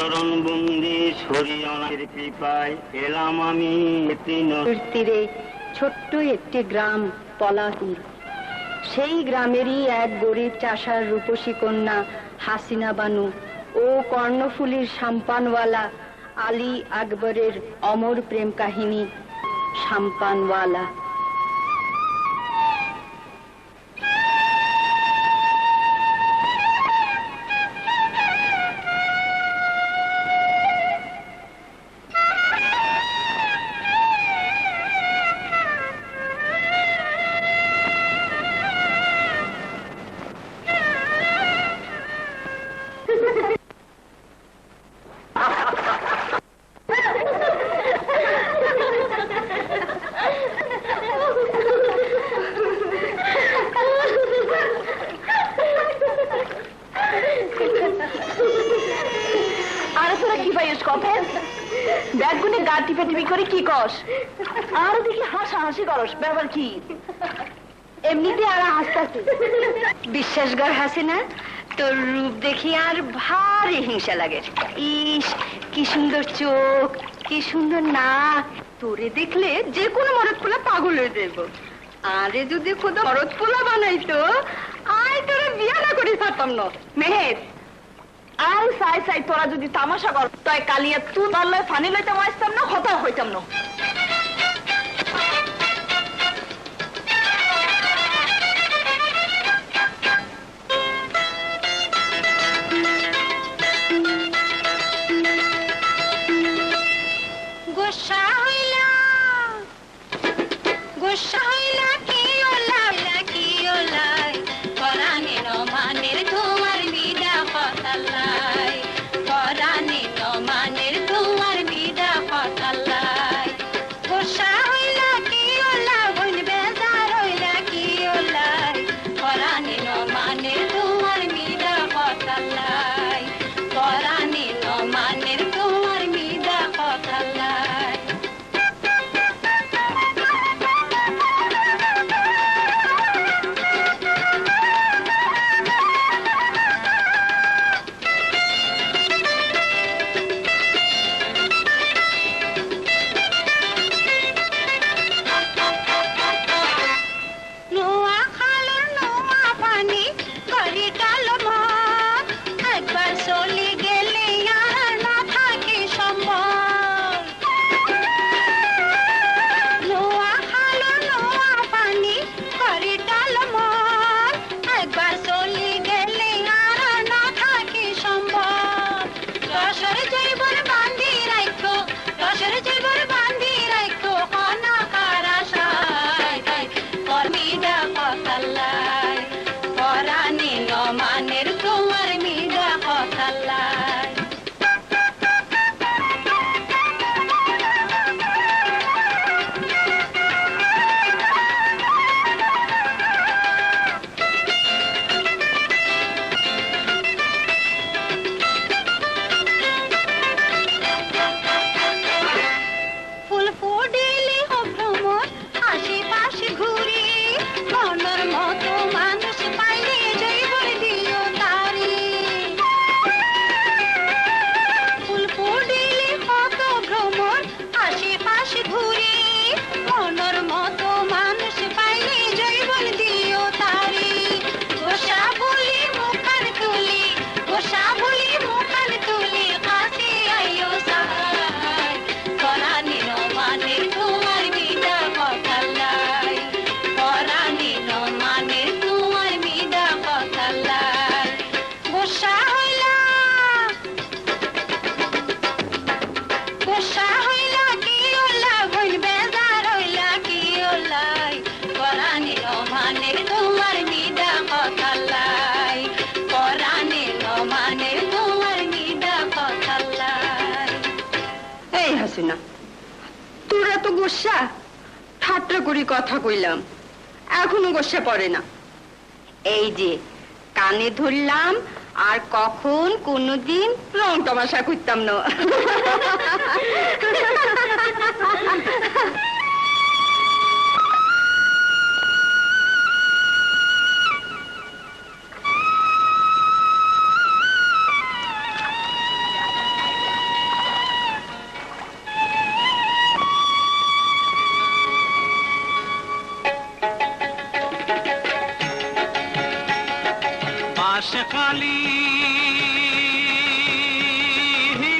চরণ বন্দি সরিয়নার কৃপায় এলাম আমি তীরে ছোট্ট একটি গ্রাম পলাতুর। সেই গ্রামেরই এক গরিব চাষার রূপসী কন্যা হাসিনা বানু ও কর্ণফুলীর সাম্পানওয়ালা আলী আকবরের অমর প্রেম কাহিনী সাম্পানওয়ালা। বিশ্বাসঘর হাসিনা, তোর রূপ দেখি আর ভারী হিংসা লাগে। ইস, কি সুন্দর চোখ, কি সুন্দর নাক। তোরে দেখলে যে কোনো মরদ পোলা পাগল হয়ে যাইব। আরে যদি খোদা মরদ পোলা বানাইতো, আয় তোরে বিয়া না করে থাকতাম না। মেহের আর সাই সাই তোরা যদি তামাশা কর, তাই কালিয়া তুই পারলে ফানি লইতাম আসতাম না, হতা হইতাম না। তোর এত গোসা ঠাট্টা করে কথা কইলাম, এখনো গোসা পড়ে না। এই যে কানে ধরলাম, আর কখন কোনদিন রং তামাশা করতাম না। আশকালি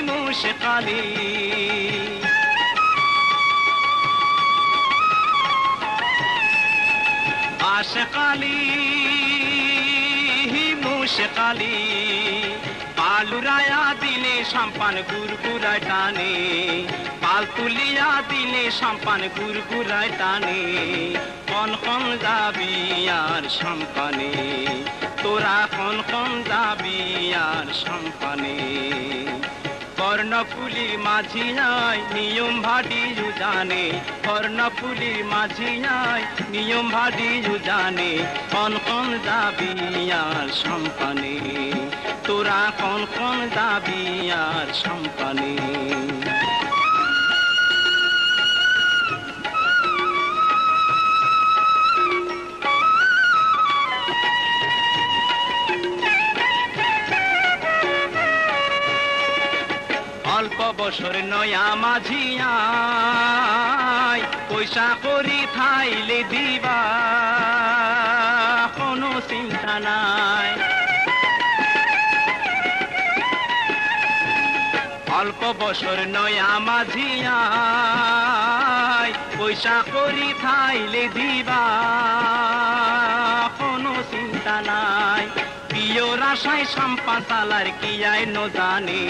মুশকালি আশকালি মুশকালি পালুরায়া দিলে সম্পান গুরগুরায় টানে পাল তুলিয়া দিলে সম্পান গুরগুরায় টানে কন কন যাবি আর সম্পানে তোরা কন কন যাবি আর সম্পানে কর্ণফুলির মাঝি নাই নিয়ম ভাডি জানে কর্ণফুলির মাঝি নাই নিয়ম ভাডি জানে কন কন যাবি আর সম্পানে তোরা কন কন যাবি আর সম্পানে অল্প বছর নয়া মাঝিয়াই পয়সা করি থাইলে দিবা কোনো চিন্তা নাই অল্প বছর নয়া মাঝিয়াই পয়সা করি থাইলে দিবা কোনো চিন্তা নাই প্রিয়র আশায় সম্পা চালার কি আয় ন জানে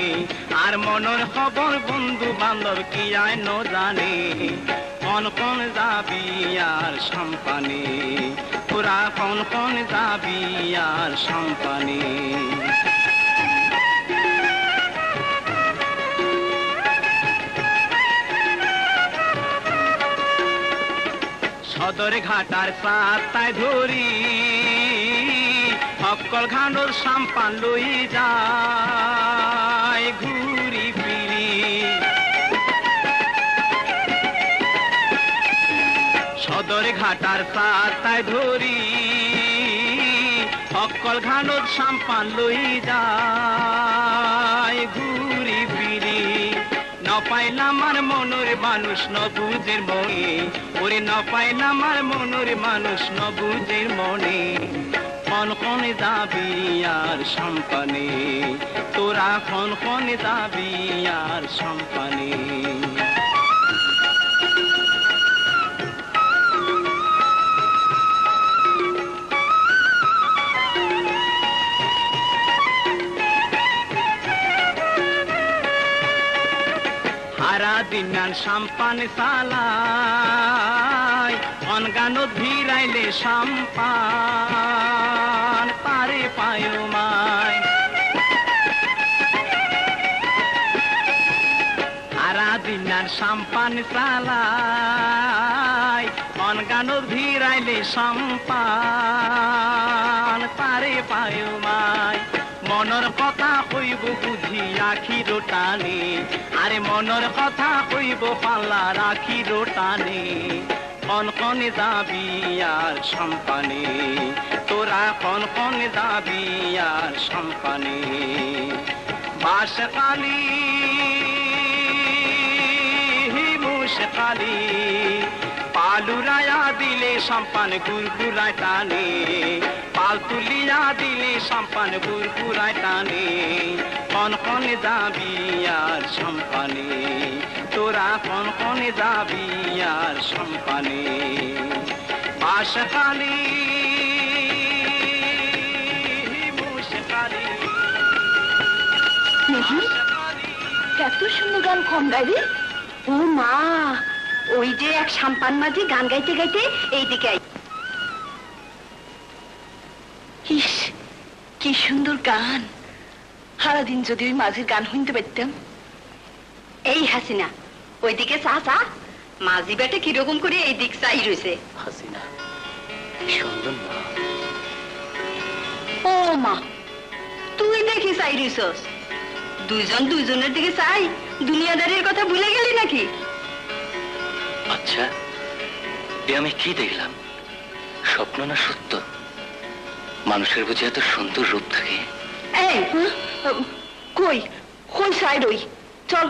আর মনের খবর বন্ধু বান্ধব কি আয় ন জানে কন কন যাবি আর সম্পানে তোরা কন কন যাবি আর সম্পানে সদর ঘাটার সাতায় ধরি অক্কল ঘানোর সাম্পান লই যায় ঘুরি ফিরি সদর ঘাটার সাতায় ধরি অক্কল ঘানোর সাম্পান লই যায় ঘুরি ফিরি ন পাইলাম আর মনের মানুষ ন বুঝের মনে ওরে ন পাইলাম আর মনের মানুষ ন বুঝের মনে কন কন যাবি আর সম্পানে তোরা কন কন যাবি আর সম্পানে সারা দিন সম্পান চালাই অনগানো ভিড়াইলে সম্পান পারে পায় মায় সারা দিন সম্পান চালাই অনগানো ভিড়াইলে সম্পান পারে পায় মায় মনের কথা কইব বুঝি আখি রোটানে আরে মনের কথা কইব পাল্লা রাখি রোটানে কন কন যাবি আর সম্পানে তোরা কন কন যাবি আর সম্পানে বাসকালি মুশকালি পালুরায়া দিলে সম্পান গুরগুরায় টানে পাল তুলিয়া দিলে সম্পান গুরগুরায় টানে কন কন যাবি আর সম্পানে তোরা কন কন যাবি আর সম্পানে বাসকালি মুশকালি এত সুন্দর গান কম গাইবি ও মা ওই যে এক সাম্পান মাঝি গান গাইতে গাইতে এইদিকে ইস কি সুন্দর গান সারাদিন যদি ওই মাঝির গান শুনতে পারতাম এই হাসিনা ওইদিকে চা চা মাঝি বেটে কিরকম করে এই দিক চাই রয়েছে হাসিনা সুন্দর না ও মা তুই দেখি চাই রইছস দুইজন দুইজনের দিকে চাই দুনিয়াদারির কথা ভুলে গেলি নাকি আচ্ছা এ আমি কি দেখলাম স্বপ্ন না সত্য মানুষের বুঝে এত সুন্দর রূপ থাকে এই কই কই চাই রই চল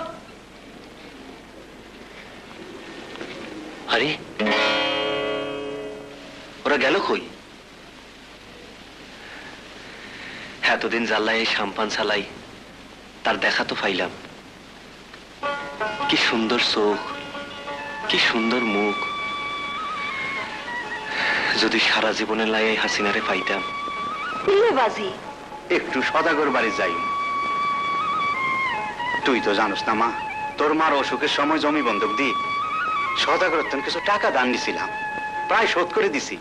আরে ওরা গেল কই এতদিন জ্বালাই এই সাম্পান চালাই, তার দেখা তো পাইলাম। কি সুন্দর চোখ, কি সুন্দর মুখ। যদি সারা জীবনের লাই এই হাসিনারে পাইতাম। বাজি একটু সদাগর বাড়ি যাই। তুই তো জানোস না মা, তোর মার অসুখের সময় জমি বন্ধক দি সদাগর কিছু টাকা দান দিছিলাম, প্রায় শোধ করে দিছি,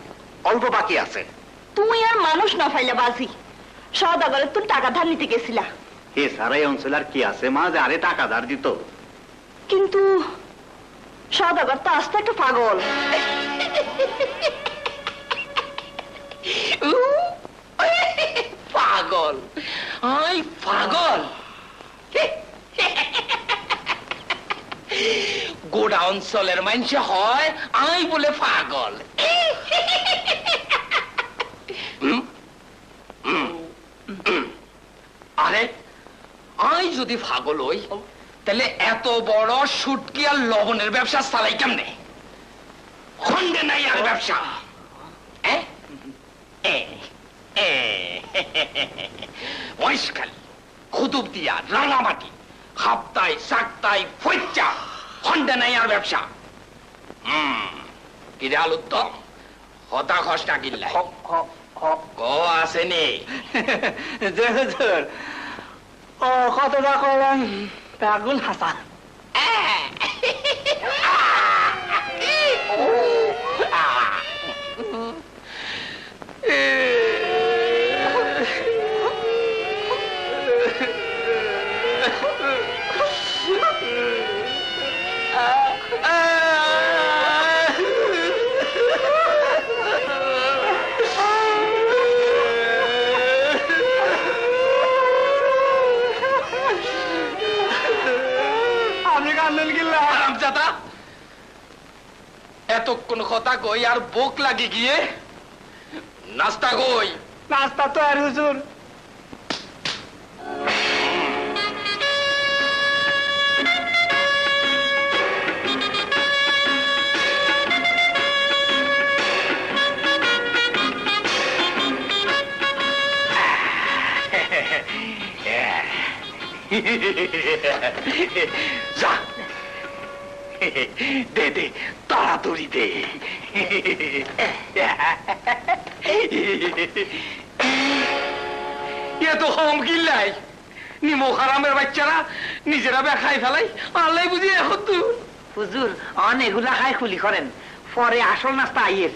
অল্প বাকি আছে। তুই আর মানুষ না ফাইলা বাজি, সদাগরের তোর টাকা ধার নিতে গেছিলা। এ সারাই অঞ্চল আর কি আছে মা যে আরে টাকা ধার দিত? কিন্তু সদাগর তো আস্তে একটা পাগল। পাগল? আই পাগল? গোড়া অঞ্চলের মানুষ হয় আই বলে পাগল? আরে আই যদি পাগল হই তাহলে এত বড় সুটকি আর লবণের ব্যবসা চালাই কেমনে? খন্ডে নাই আর ব্যবসা। খুতুব দিয়া রাঙামাটি হাপ্তায় সাক্তায় ফইচা খন্ডে নাই আর ব্যবসা। কিরে আলুত্তম, হতাশটা কিল্লা ক আসেনি? কতটা করলাম পাগল হাসান। এতক্ষণ কথা কই আর বোক লাগে গিয়ে নাস্তা কই? নাস্তা তো আর হুজুর। যা দে দে, তাড়াতাড়ি দে। এ তো হম কিল্লাই, নিমো হারামের বাচ্চারা নিজেরা খাই ফেলাই, আল্লাহ বুঝি এখন তো। হুজুর অন এগুলা খাই খুলি করেন, পরে আসল নাস্তা আইয়ের।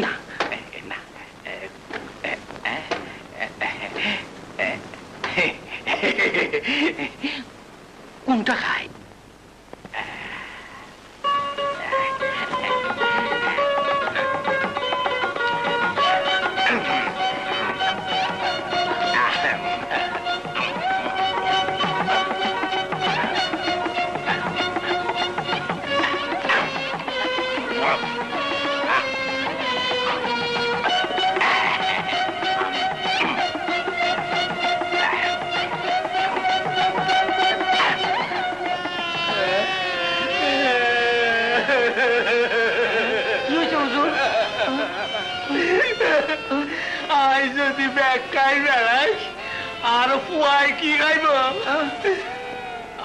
না না, কোনটা খায়? আই যদি ব্যাগটাই বেড়াই আর পুয়াই কি খাইব?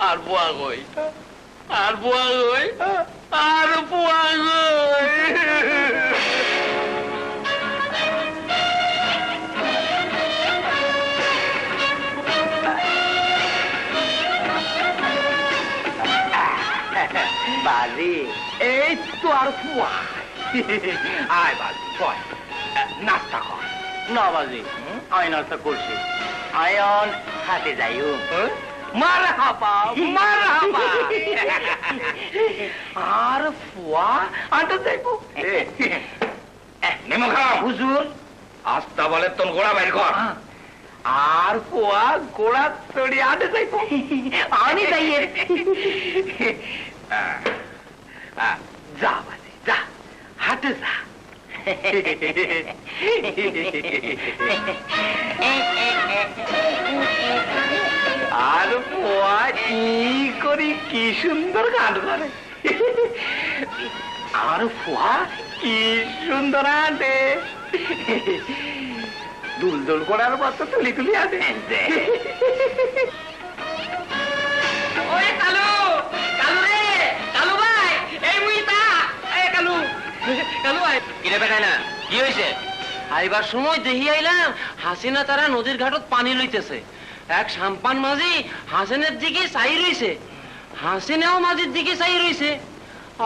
আর পুয়া গই, আর পুয়া গই, আর পুয়া গই। বাজি এই তো আর পুয়া। আয় বাজি কয় নাস্তা কর। না বাজি, আমি নাস্তা করছি। আয়ন হাতে যাইও। মারহাবা মারহাবা। আর ফুয়া আটা যাইবো নেমো খাও হুজুর। আস্তা বলে তোর গোড়া বাইর কর। আর ফুয়া গোড়া তড়ি আটে যাইবো। আনি যাইয়ে যা বাজি যা, হাটে যা। আর পোয়া কি করি কি সুন্দর গান করে। আমার ফুয়া কি সুন্দর আনতে দুল দুল করার মতো তুলি তুলি আনতে ওই কালু কালু রে কালু ভাই এই মুইতা এই কালু কালু ভাই কিরে বেটাই না কি হয়েছে? আইবার সময় দেখি আইলাম হাসিনা তারা নদীর ঘাটত পানি লইতেছে। এক সাম্পান মাঝি হাসিনের দিকে চাই রইছে, হাসিনাও মাঝির দিকে চাই রইছে।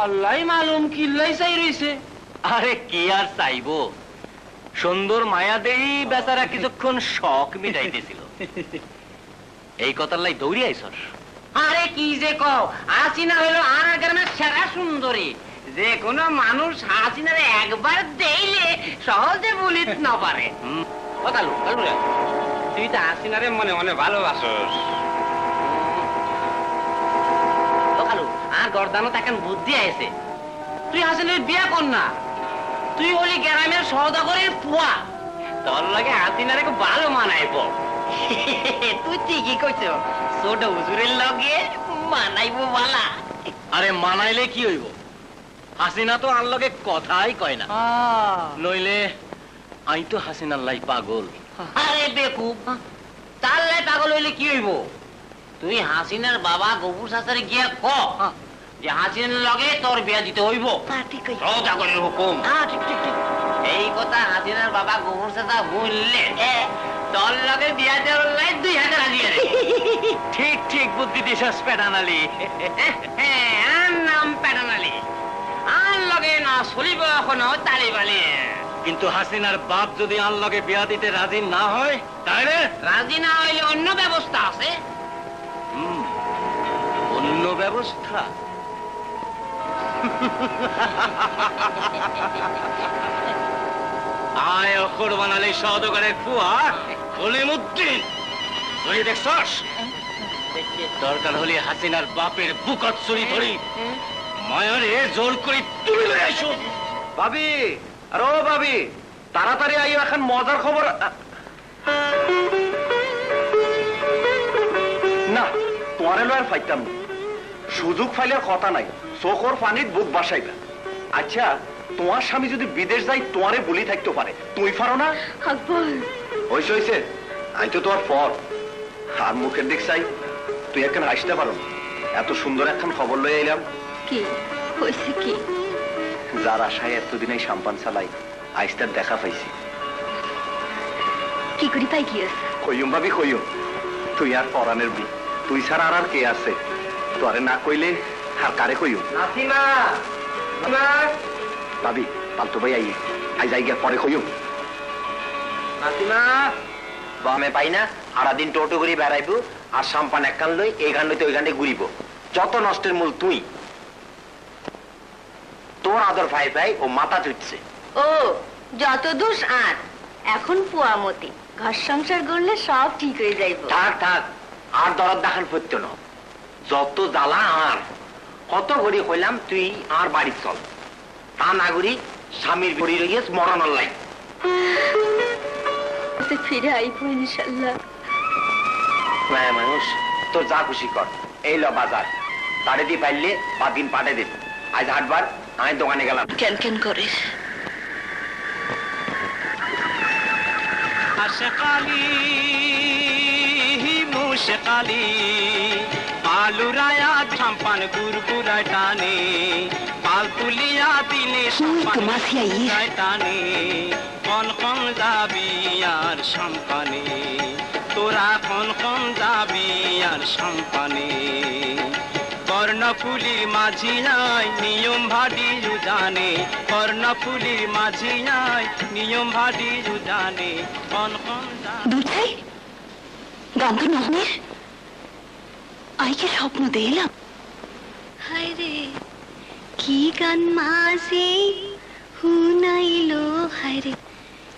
আল্লাহ মালুম কিল্লাই চাই রইছে। আরে কি আর চাইবো, সুন্দর মায়া দেই বেচারা কিছুক্ষণ শখ মিটাইতেছিল। এই কথার লাই দৌড়ি আইসস? আরে কি যে কও, হাসিনা হইলো আর গ্রামের সেরা সুন্দরী। যে কোনো মানুষ হাসিনারে একবার দেইলে সহজে বলিত না পারে। ও কালু কালু রে, তুই তো হাসিনারে মনে মনে ভালোবাসস। ও কালু, আর গর্দানো তাকান বুদ্ধি আইছে। তুই হাসিনার বিয়া কর না, তুই হলি গ্রামের সওদাগরের পুয়া, তোর লাগে হাসিনারে খুব ভালো মানাইব। তুই ঠিকই কইছ, ছোট হুজুরের লগে মানাইব বালা। আরে মানাইলে কি হইব, হাসিনা তো আর লগে কথাই কয় না। নইলে আই তো হাসিনার লাই পাগল। আরে বেকুব, তার লাই পাগল হইলে কি হইব? তুই হাসিনার বাবা গবুর শাস্ত্রে গিয়া ক যে হাসিনার লগে তোর বিয়া দিতে হইব, সওদাগরের হুকুম। এই কথা হাসিনার বাবা গবুর শাস্ত্রা বললে তোর লগে বিয়া দেওয়ার লাই 2000 হাজিয়ে রে। ঠিক ঠিক বুদ্ধি দিছস পেডানালি। আর নাম প্যাটানালি, আর লগে না চলিব এখনো তালিবালি। কিন্তু হাসিনার বাপ যদি আর লগে বিয়া দিতে রাজি না হয় তাহলে? রাজি না হইলে অন্য ব্যবস্থা আছে। অন্য ব্যবস্থা? আয় অক্ষর বানালে সওদাগরের ফুয়া কলিমুদ্দিন, তুই দেখছস? দরকার হলে হাসিনার বাপের বুকত ছুরি ধরি মায়ারে জোর করে তুলে লই আইসো। ভাবি, আর ও ভাবি, তাড়াতাড়ি আইও, এখন মজার খবর। না, তোমার এলো আর ফাইতাম না। সুযোগ ফাইলের কথা নাই, চোখর পানির বুক বাসাইবা। আচ্ছা, তোমার স্বামী যদি বিদেশ যাই তোমারে বলি থাকতে পারে, তুই পারো না? আকবর, হইছে হইছে, আমি তো তোমার পর আর মুখের দিক চাই, তুই এখন হাসতে পারো না। এত সুন্দর এখন খবর লই আইলাম। কি হয়েছে? কি যার আশায় এতদিন এই সাম্পান চালাই, আজ তার দেখা পাইছি। কি করি পাই কি আছে? কইম ভাবি কইম, তুই আর পরাণের বি, তুই ছাড়া আর কে আছে? তোরে না কইলে আর কারে কইম? হাসিনা ভাবি, পালতু ভাই আইয়ে, আই যাই গিয়া পরে কইম। হাসিনা বামে পাই না, সারাদিন টোটো করে বেড়াইব আর সাম্পান এক কান লই এই গান লইতে ওই গানে ঘুরিব। যত নষ্টের মূল তুই। তোর আদর ভাই ভাই ও মাথা চুটছে। ও যত দোষ আর, এখন পুয়ামতি, ঘর সংসার করলে সব ঠিক হয়ে যাইব। থাক থাক, আর দরদ দেখান পড়ত না। যত জ্বালা আর, কত ঘড়ি কইলাম তুই আর বাড়ি চল, তা না ঘুরি স্বামীর ঘড়ি রইয়াস মরণর লাই। ফিরে আইব ইনশাল্লাহ। মায়া মানুষ, তোর যা খুশি কর। এই ল বাজার, তাড়ে দিয়ে পাইলে বা দিন পাঠে দেব। আজ হাটবার আমি দোকানে গেলাম। কেন কেন করে? আশকালি মুশকালি পালুরায়া সাম্পান গুরগুরা টানে, পাল তুলিয়া দিলে সাম্পান টানে। কন কন যাবি আর সাম্পানে, তোরা কন কন যাবি আর সাম্পানে। কর্ণফুলির মাঝি নাই নিয়ম ভাডি জানে, কর্ণফুলির মাঝি নাই নিয়ম ভাডি জানে। কন কন দুটাই গান্ধ নহনের আইকে স্বপ্ন দিলাম। হায় রে কি গান মাঝে হুনাইলো, হায় রে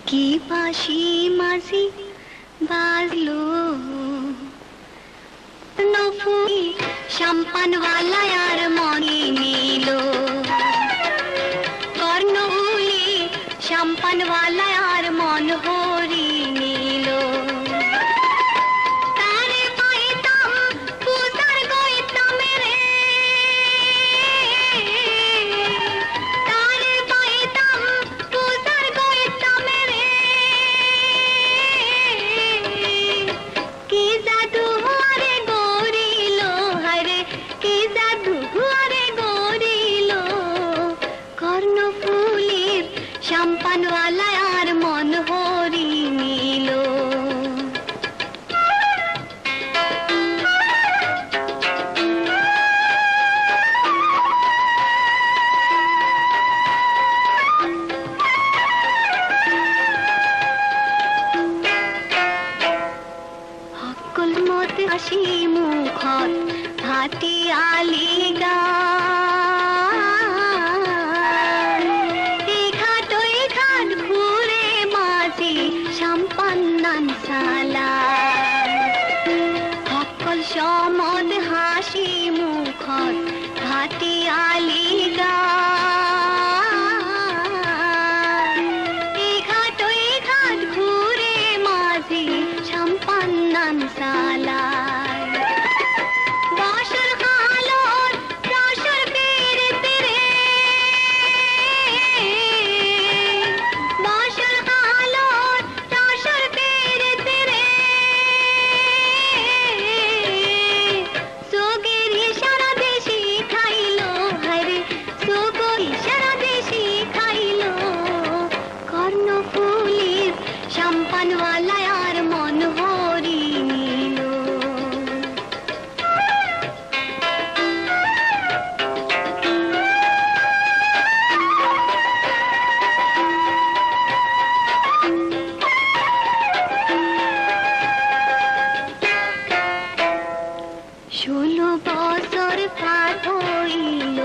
কি বাঁশি মাঝি বাজলো। নফুলি শ্যাম্পানওয়ালা আর মনে নিল, কর্ণফুলি শ্যাম্পানওয়ালা আর মন হরি নিল। তারে পাইতাম পূজার গইতাম রে, পিয়ালি এই ঘাট ওই ঘাট ঘুরে মাঝি সম্পন্নন সালায় বাসর কালোর রাসর পেরেতে রে বাসর কালোর রাসর পেরেতে রে সোগের ইশারা দেশি খাইলো হরে সোগো ইশারা দেশি খাইলো কর্ণফুলির সম্পানওয়ালা আর মন হরি নিল ষোলো বছর পার হইল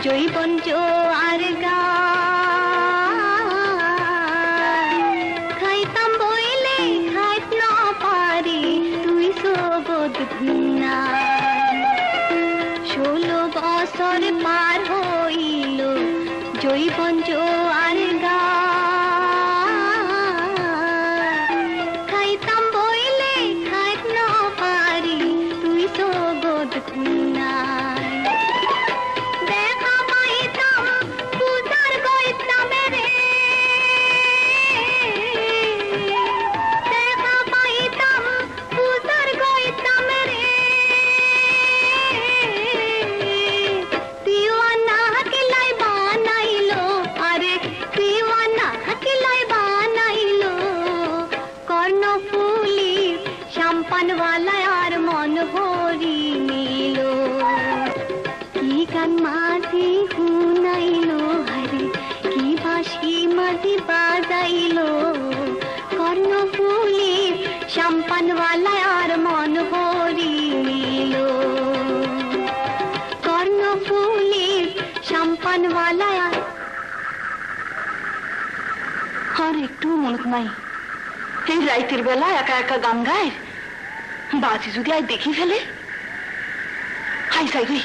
জৈবন জোয়ার খাইতাম বইলে খাইত না পারি তুই সবদ ঘুনা 16 বছর পার হইল জৈবন জোয়ার খাইতাম বইলে খাইত না পারি তুই সবদ ঘুনা দেখা পাইতাম পূজার গইতামে রে দেখা পাইতাম পূজার গইতামে রে দিওয়ানা কিলাই বানাইলো আরে দিওয়ানা কিলাই বানাইলো কর্ণফুলি সম্পানওয়ালা আর মন হরি নিল কি গান মাঝি হুনাইলো হরে কি বাঁশি মাঝি বাজাইলো কর্ণফুলি সম্পানওয়ালা আর মন হরি নিল কর্ণফুলি সম্পানওয়ালা আর একটু মনত নাই এই রাইতের বেলা একা একা গান গায় বাজি যদি আজ দেখি ফেলে হাই সাই রে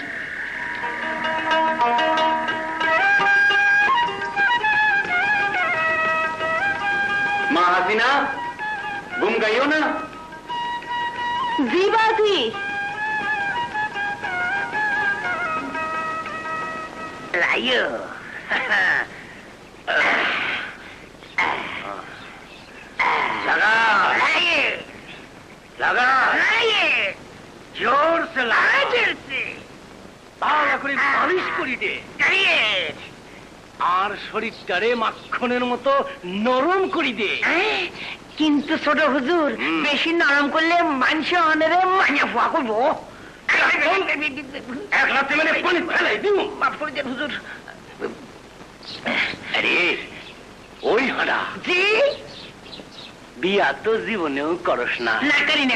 মা হাসিনা ঘুম গাইও না জি বাজি লাইও লাগা লাগা জোর সে লাগা ভালো করে মালিশ করি দে আর শরীরটারে মাখনের মতো নরম করি দে কিন্তু ছোট হুজুর বেশি নরম করলে মানুষ অনেরে মানিয়া ফুয়া করবো এক রাতে মানে পানি ফেলাই দিব মাফ করে দেন হুজুর আরে ওই হাঁড়া জি বিয়া তো জীবনেও করস না না করি না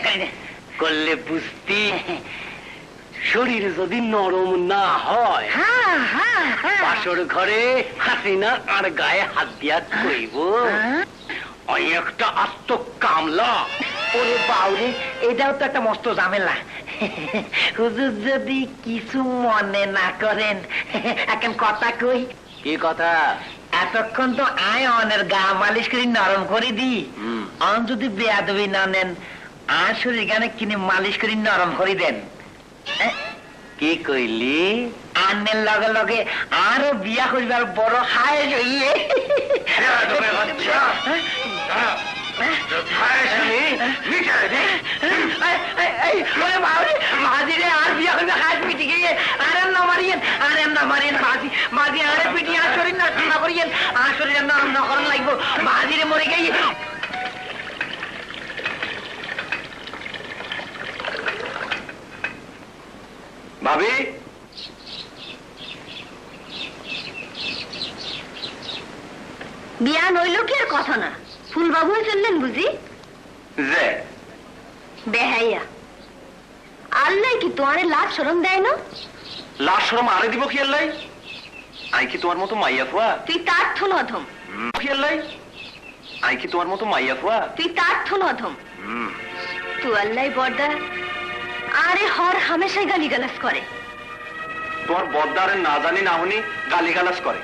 করলে বুঝতি শরীর যদি নরম না হয় হ্যাঁ হ্যাঁ হ্যাঁ বাসর ঘরে হাসিনা আর গায়ে হাত দিয়া কইব ওই একটা আস্ত কামলা ওরে বাউরে এটাও তো একটা মস্ত ঝামেলা হুজুর যদি কিছু মনে না করেন এখন কথা কই কি কথা এতক্ষণ তো আয় অনের গা মালিশ করে নরম করে দি অন যদি বেয়াদবি না নেন আর শরীর গানে কিনে মালিশ করে নরম করে দেন কি কইলি আনের লগে লগে আরো বিয়া করিবার বড় হায় হইয়ে মাঝিরে আর বিয়া করবে হাত পিটি গিয়ে আর না মারিয়েন মাঝি আরে পিটি আর শরীর না ঠান্ডা করিয়েন আর শরীরের নরম না করান লাগবো মাঝিরে মরে গিয়ে ভাবি বিয়া নইল কি আর কথা না ফুলবাবু চললেন বুঝি যে বেহাইয়া আল্লাহ কি তোমারে লাভ শরম দেয় না লাশ শরম আরে দিব কি আল্লাহ আই কি তোমার মতো মাইয়া ফুয়া তুই তার থন অধম কি আল্লাহ আই কি তোমার মতো মাইয়া ফুয়া তুই তার থন অধম তুই আল্লাহ বর্দা আরে হর হামেশাই গালি গালাস করে তোমার বদ্দারে না জানি না হনি গালিগালাজ করে।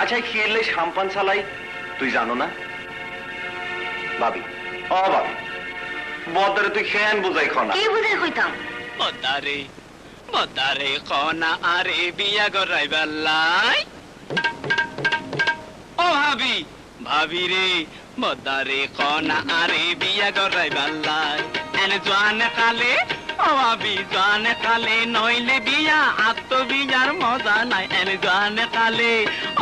আচ্ছা খেলে সাম্পান চালাই তুই জানো না? ভাবি ও ভাবি, বদ্দারে তুই খেয়ান বুঝাই খনা। কি বুঝাই কইতাম? বদারে বদারে কনা আরে বিয়া গরাইবার লাই। ও ভাবি ভাবি রে বদারে কনা আরে বিয়া গরাইবার লাই। এনে জোয়ান কালে ও ভাবি জোয়ান কালে নইলে বিয়া আত্মবিয়ার মজা নাই। এনে জোয়ান কালে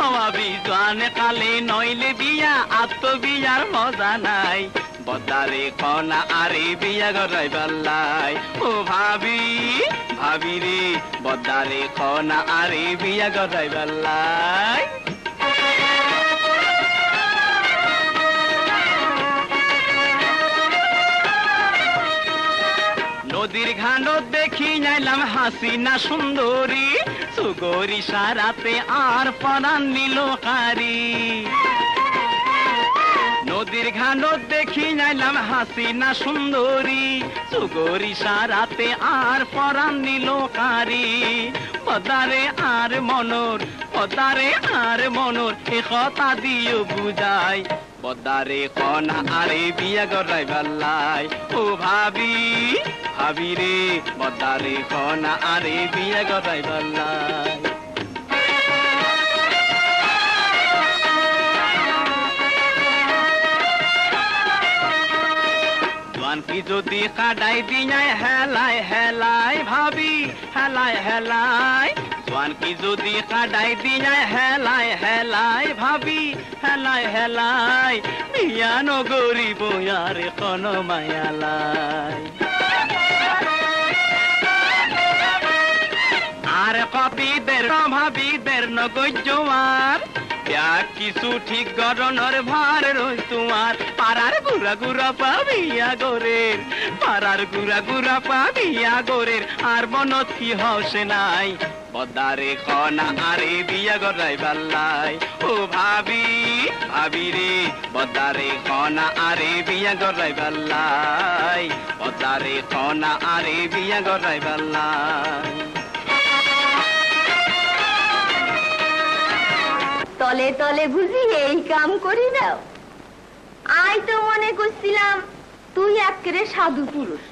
ও ভাবি জোয়ান কালে নইলে বিয়া আত্মবিয়ার মজা নাই। বদারে কনা আরে বিয়া গরাইবার লাই। ও ভাবি ভাবি রে বদারে কনা আরে বিয়া গরাইবার লাই। নদীর ঘাটত দেখি যাইলাম হাসিনা সুন্দরী, সুগরি সারাতে আর পরাণ নিল কারি। নদীর ঘাটত দেখি যাইলাম হাসিনা সুন্দরী, সুগরি সারাতে আর পরাণ নিল কারি। পদারে আর মনোর পদারে আর মনোর এ কথা দিও বুঝাই। পদারে কনা আরে বিয়া গরাইবার লাই। ও ভাবি ভাবি রে পদারে কনা আরে বিয়া গরাইবার লাই। কি যদি কাটাই দিয়াই হেলাই হেলাই ভাবি হেলাই হেলাই। জোয়ান কি যদি কাটাই দিয়াই হেলাই হেলাই ভাবি হেলাই হেলাই। বিয়া নগরিব আর কোন মায়ালাই। আর কপিদের ভাবিদের নগর কিছু ঠিক গরনের ভার রই তোমার। পাড়ার গুড়া গুড়া পাবিয়া গোরের পাড়ার গুড়া গুড়া পাবিয়া গোরের আর মনত কি হসে নাই। বদারে কনা আরে বিয়া গরাইবার লাই। ও ভাবি ভাবি রে বদারে কনা আরে বিয়া গরাইবার লাই। বদারে কনা আরে বিয়া গরাইবার লাই। তলে তলে বুঝি এই কাম করি দাও। আই তো মনে করছিলাম তুই একেবারে সাধু পুরুষ।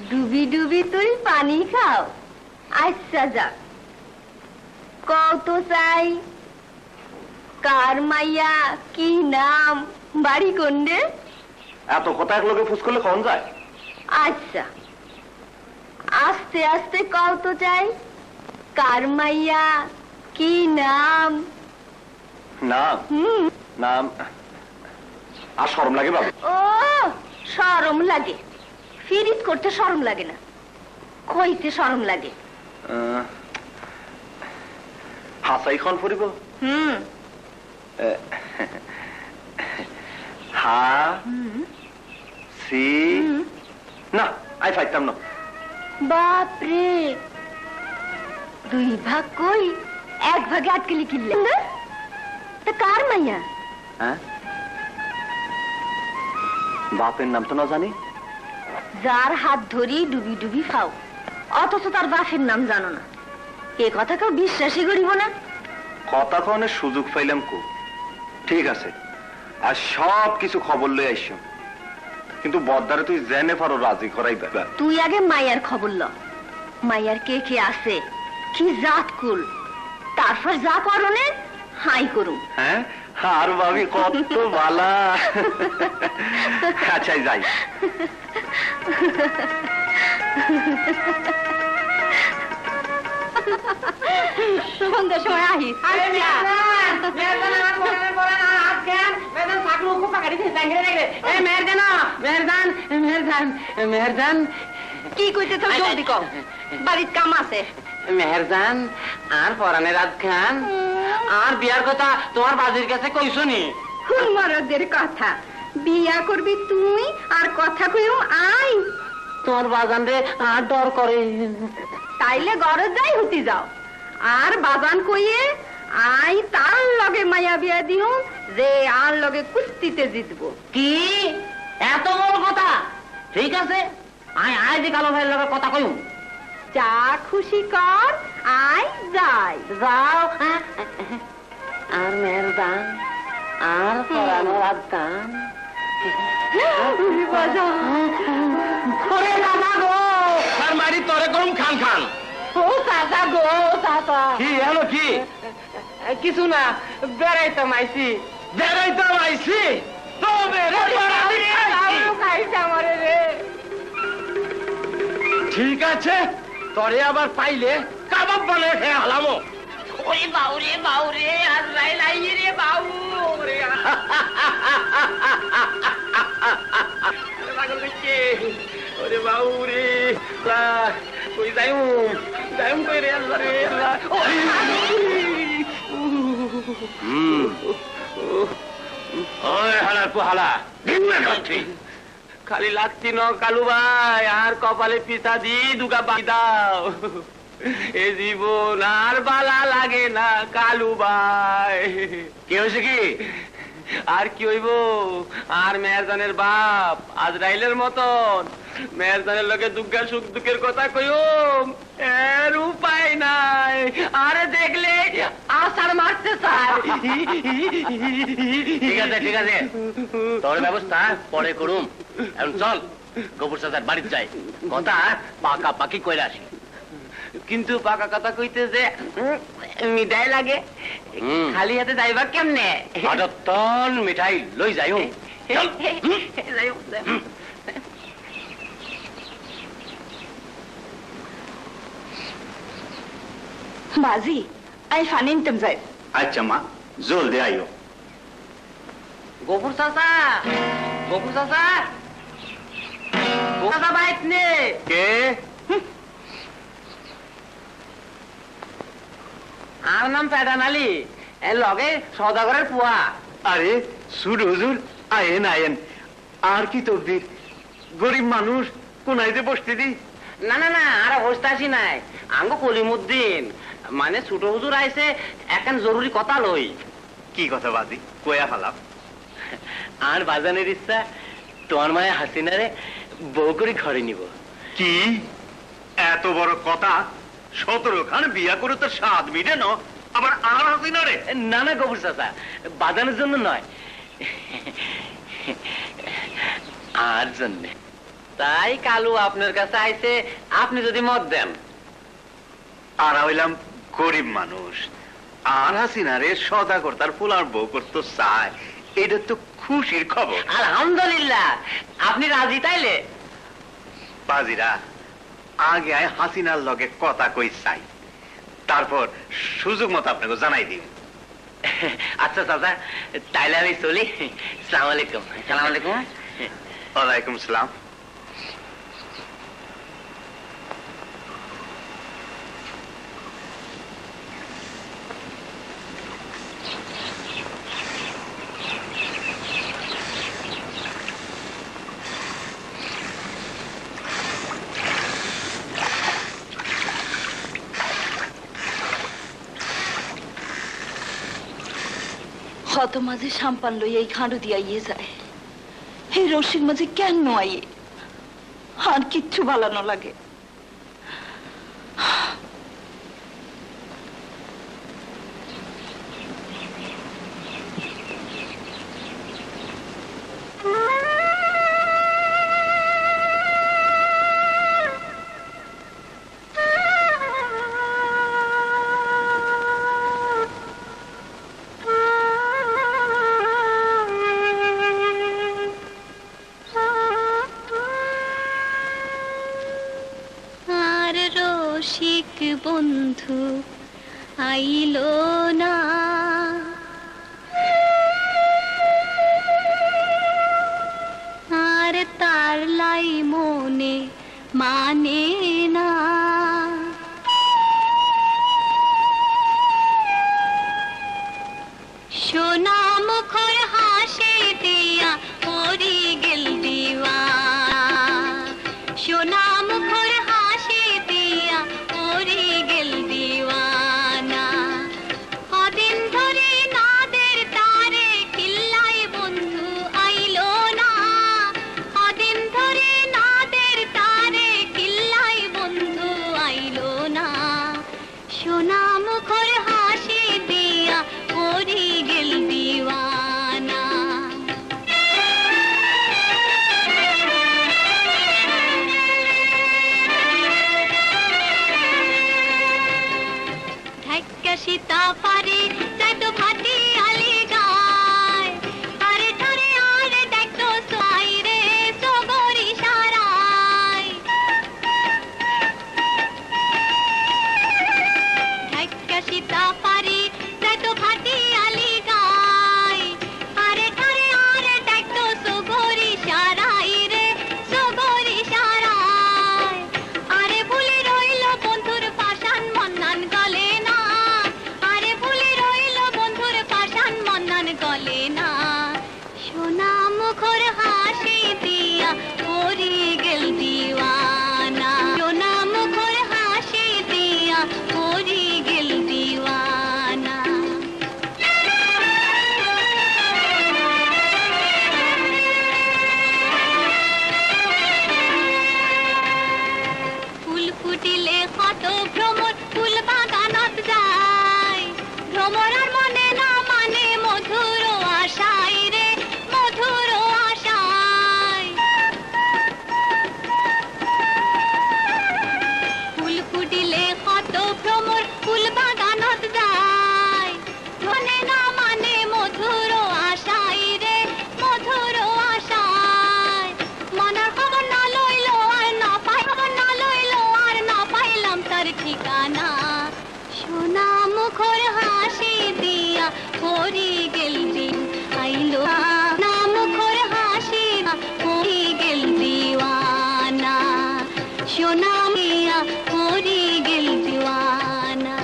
ডুবি ডুবি তুই পানি খাও। আচ্ছা যাক, কত চাই, কার মাইয়া, কি নাম, বাড়ি কোনডে? এত কথা এক লোকে ফুস করলে কখন যায়? আচ্ছা আস্তে আস্তে কত চাই, কার মাইয়া, কি নাম? নাম নাম আর শরম লাগে বাবু? ও শরম লাগে? ফিরিত করতে শরম লাগে না, কইতে শরম লাগে। হাসাই খন ফুরিব? হা সি না আই ফাইতাম না। বাপরে, দুই ভাগ কই এক ভাগে আটকে লিখিলে তা কার মাইয়া? বাপের নাম তো না জানি। যার হাত ধরি ডুবি ডুবি খাও, অথচ তার বাপের নাম জানো না, এ কথা কেউ বিশ্বাসই করিব না। কথা কনের সুযোগ পাইলাম কো। ঠিক আছে, আর সব কিছু খবর লই আইসো, কিন্তু বদ্দারে তুই জেনে পারো রাজি করাই। তুই আগে মাইয়ার খবর ল, মাইয়ার কে কে আছে, কি জাত কুল, তারপর যা করনে হাই করুম। হ্যাঁ আর ভাবি কত বালা। আচ্ছা যাই। সন্ধ্যার সময় আহি। কি কইতে তো জলদি কও, বাড়ির কাম আছে। মেহেরজান আর পরানের রাত খান আর বিয়ার কথা তোমার বাজির কাছে কইছো নি? মরদের কথা, বিয়া করবি তুই আর কথা কইও আই। তোমার বাজান রে আর ডর করে। তাইলে গরজ যাই হতি যাও, আর বাজান কইয়ে আই তার লগে মায়া বিয়া দিও যে আর লগে কুস্তিতে জিতবো। কি এত বড় কথা? ঠিক আছে, আই আই যে কালো ভাইয়ের লগে কথা কইম। যা খুশি কর, আয় যাই। যাও আর মেয়ের দান আর পড়ানোর দান। আর মারি তরে করুম খান খান। ও চাচা গো চাচা, কি এলো কি? কিছু না, বেড়াইতাম আইছি। বেড়াইতাম আইছি? তবে রে খাইছে আমারে রে। ঠিক আছে, তরে আবার পাইলে কাবাব বানায় খেয়ে হালামো। ওরে বাউরে বাউরে, আজরাইল আইয়ে রে বাউ। ওরে ওরে বাউরে, কই যাইম যাইম কই রে আল্লাহ রে আল্লাহ। ওই হালার পোহালা খালি লাগছি ন কালু ভাই, আর কপালে পিছা দি দুগা বাই দাও। এ জীবন আর বালা লাগে না কালু ভাই। কি হয়েছে কি? আর কি হইব? আর মেয়েরজানের বাপ আজরাইলের মতন মেয়েরজানের লোকে দুঃখের সুখ দুঃখের কথা কইম, এর উপায় নাই। আরে দেখলে আষাঢ় মারতে চায়। ঠিক আছে ঠিক আছে, তোর ব্যবস্থা পরে করুম। এখন চল গফুর চাচার বাড়িতে যাই, কথা পাকা পাকি কইরা আসি। কিন্তু পাকা কথা কইতে যে মিঠাই লাগে, খালি হাতে যাইবা কেমনে? আদতন মিঠাই লই যাই। বাজি, আই ফানিন তুম যাই। আচ্ছা মা, জলদি আইও। গফুর চাচা, গফুর চাচা, চাচা বাইত নে। কে? আর নাম প্যাডান আলী, এর লগে সদাগরের পুয়া। আরে সুর হুজুর, আয়েন আয়েন। আর কি তকদির, গরিব মানুষ কোনাইতে বসতে দি। না না না, আর বসতে আসি নাই, আঙ্গ কলিমুদ্দিন মানে ছোট হুজুর আইছে, এখন জরুরি কথা লই। কি কথা বাজি, কয়া ফালাম। আর বাজানের ইচ্ছা তোমার মায়ের হাসিনারে বউ করে ঘরে নিব। কি এত বড় কথা? 17 খান বিয়া করে তো 7 মিটে ন, আবার আর হাসিনা রে? না না গফুর চাচা, বাজানোর জন্য নয়, আর জন্য। তাই কালু আপনার কাছে আইছে, আপনি যদি মত দেন। আর হইলাম গরিব মানুষ, আর হাসিনা রে সদাগর তার ফুলার বউ করতে চায়, এটা তো খুশির খবর। আলহামদুলিল্লাহ, আপনি রাজি তাইলে? বাজিরা, আগে আয় হাসিনার লগে কথা কই চাই, তারপর সুযোগ মতো আপনাকে জানাই দিন। আচ্ছা চাচা, তাইলে আমি চলি। সালাম আলাইকুম। সালাম আলাইকুম। ওয়ালাইকুম সালাম। হত মাঝে সাম্পান লই এই খাঁড়ু দিয়া ইয়ে যায়, এই রসিক মাঝে কেন আইয়ে, আর কিচ্ছু বালানো লাগে। রসিক বন্ধু আইলো না, আর তার লাই মনে মানে না। সোনা মুখর হাসি দিয়া পরি গেল দিওয়া, সোনা মুখর হাসি দিয়া পরি গেল দিওয়ানা। কদিন ধরে নাদের তারে কিল্লাই বন্ধু আইলো না, কদিন ধরে নাদের তারে কিল্লাই সোনা মুখর হাসি দিয়া ওরে গেল দিওয়ানা ঢাকা সীতা পারে যাই তো ভাটি আলি গায় আরে ঠারে আরে দেখতো সোয়াই রে সগরি সারায় ঢাকা সীতা পারে যাই তো ভাটি আলি গায় আরে ঠারে আরে দেখতো সগরি সারাই রে সগরি সারায় আরে ভুলে রইল বন্ধুর পাশান মন্নান গলে না আরে ভুলে রইল বন্ধুর পাশান মন্নান গলে না সোনা মুখর হাসি দিয়া ওরে গেল দিওয়ানা সোনা মুখর হাসি দিয়া ওরে গেল দিওয়ানা ফুল ফুটিলে কত ভ্রমর ফুল বাগানত যায় ভ্রমরার মনে না মানে মধুর আশায় রে মধুর আশায় ফুল ফুটিলে কত ভ্রমর ফুল বাগানত যায় মনে না মানে মধুর আশায় রে মধুর আশায় মনের খবর না লইল আর না পাই খবর না লইল আর না পাইলাম তার ঠিকানা সোনা মুখর হাসি দিয়া হরি গেল দিন আইলো না মুখর হাসি হরি গেল দিওয়ানা সোনা মিয়া হরি গেল দিওয়ানা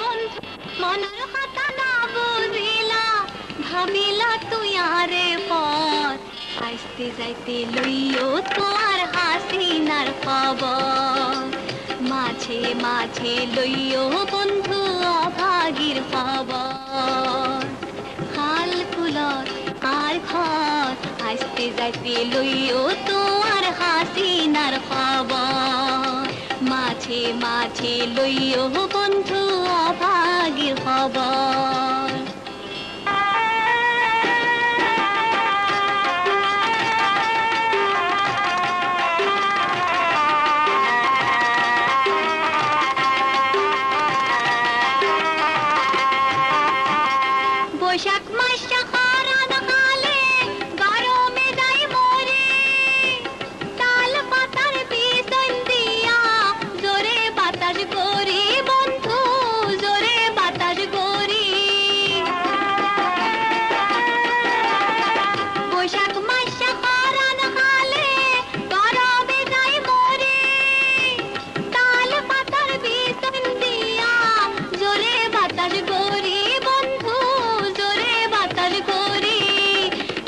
বন্ধু মনের কথা না বুঝিলা ভাবিলা তুই আরে পর আইতে যাইতে লইও তোর হাসিনার খবর মাঝে মাঝে লইও বন্ধু অভাগীর খবর হাল ফুলত আর ঘর আসতে যাইতে লইও তোর হাসিনার খবর মাঝে মাঝে লইও বন্ধু অভাগীর খবর বৈশাখ মাসটা খরান কালে গরমে যাই মরে তাল পাতার পিছন দিয়া জোরে বাতাস করি বন্ধু জোরে বাতাস করি বৈশাখ মাসটা খরান কালে গরমে যাই মরে তাল পাতার পিছন দিয়া জোরে বাতাস করি বন্ধু জোরে বাতাস করি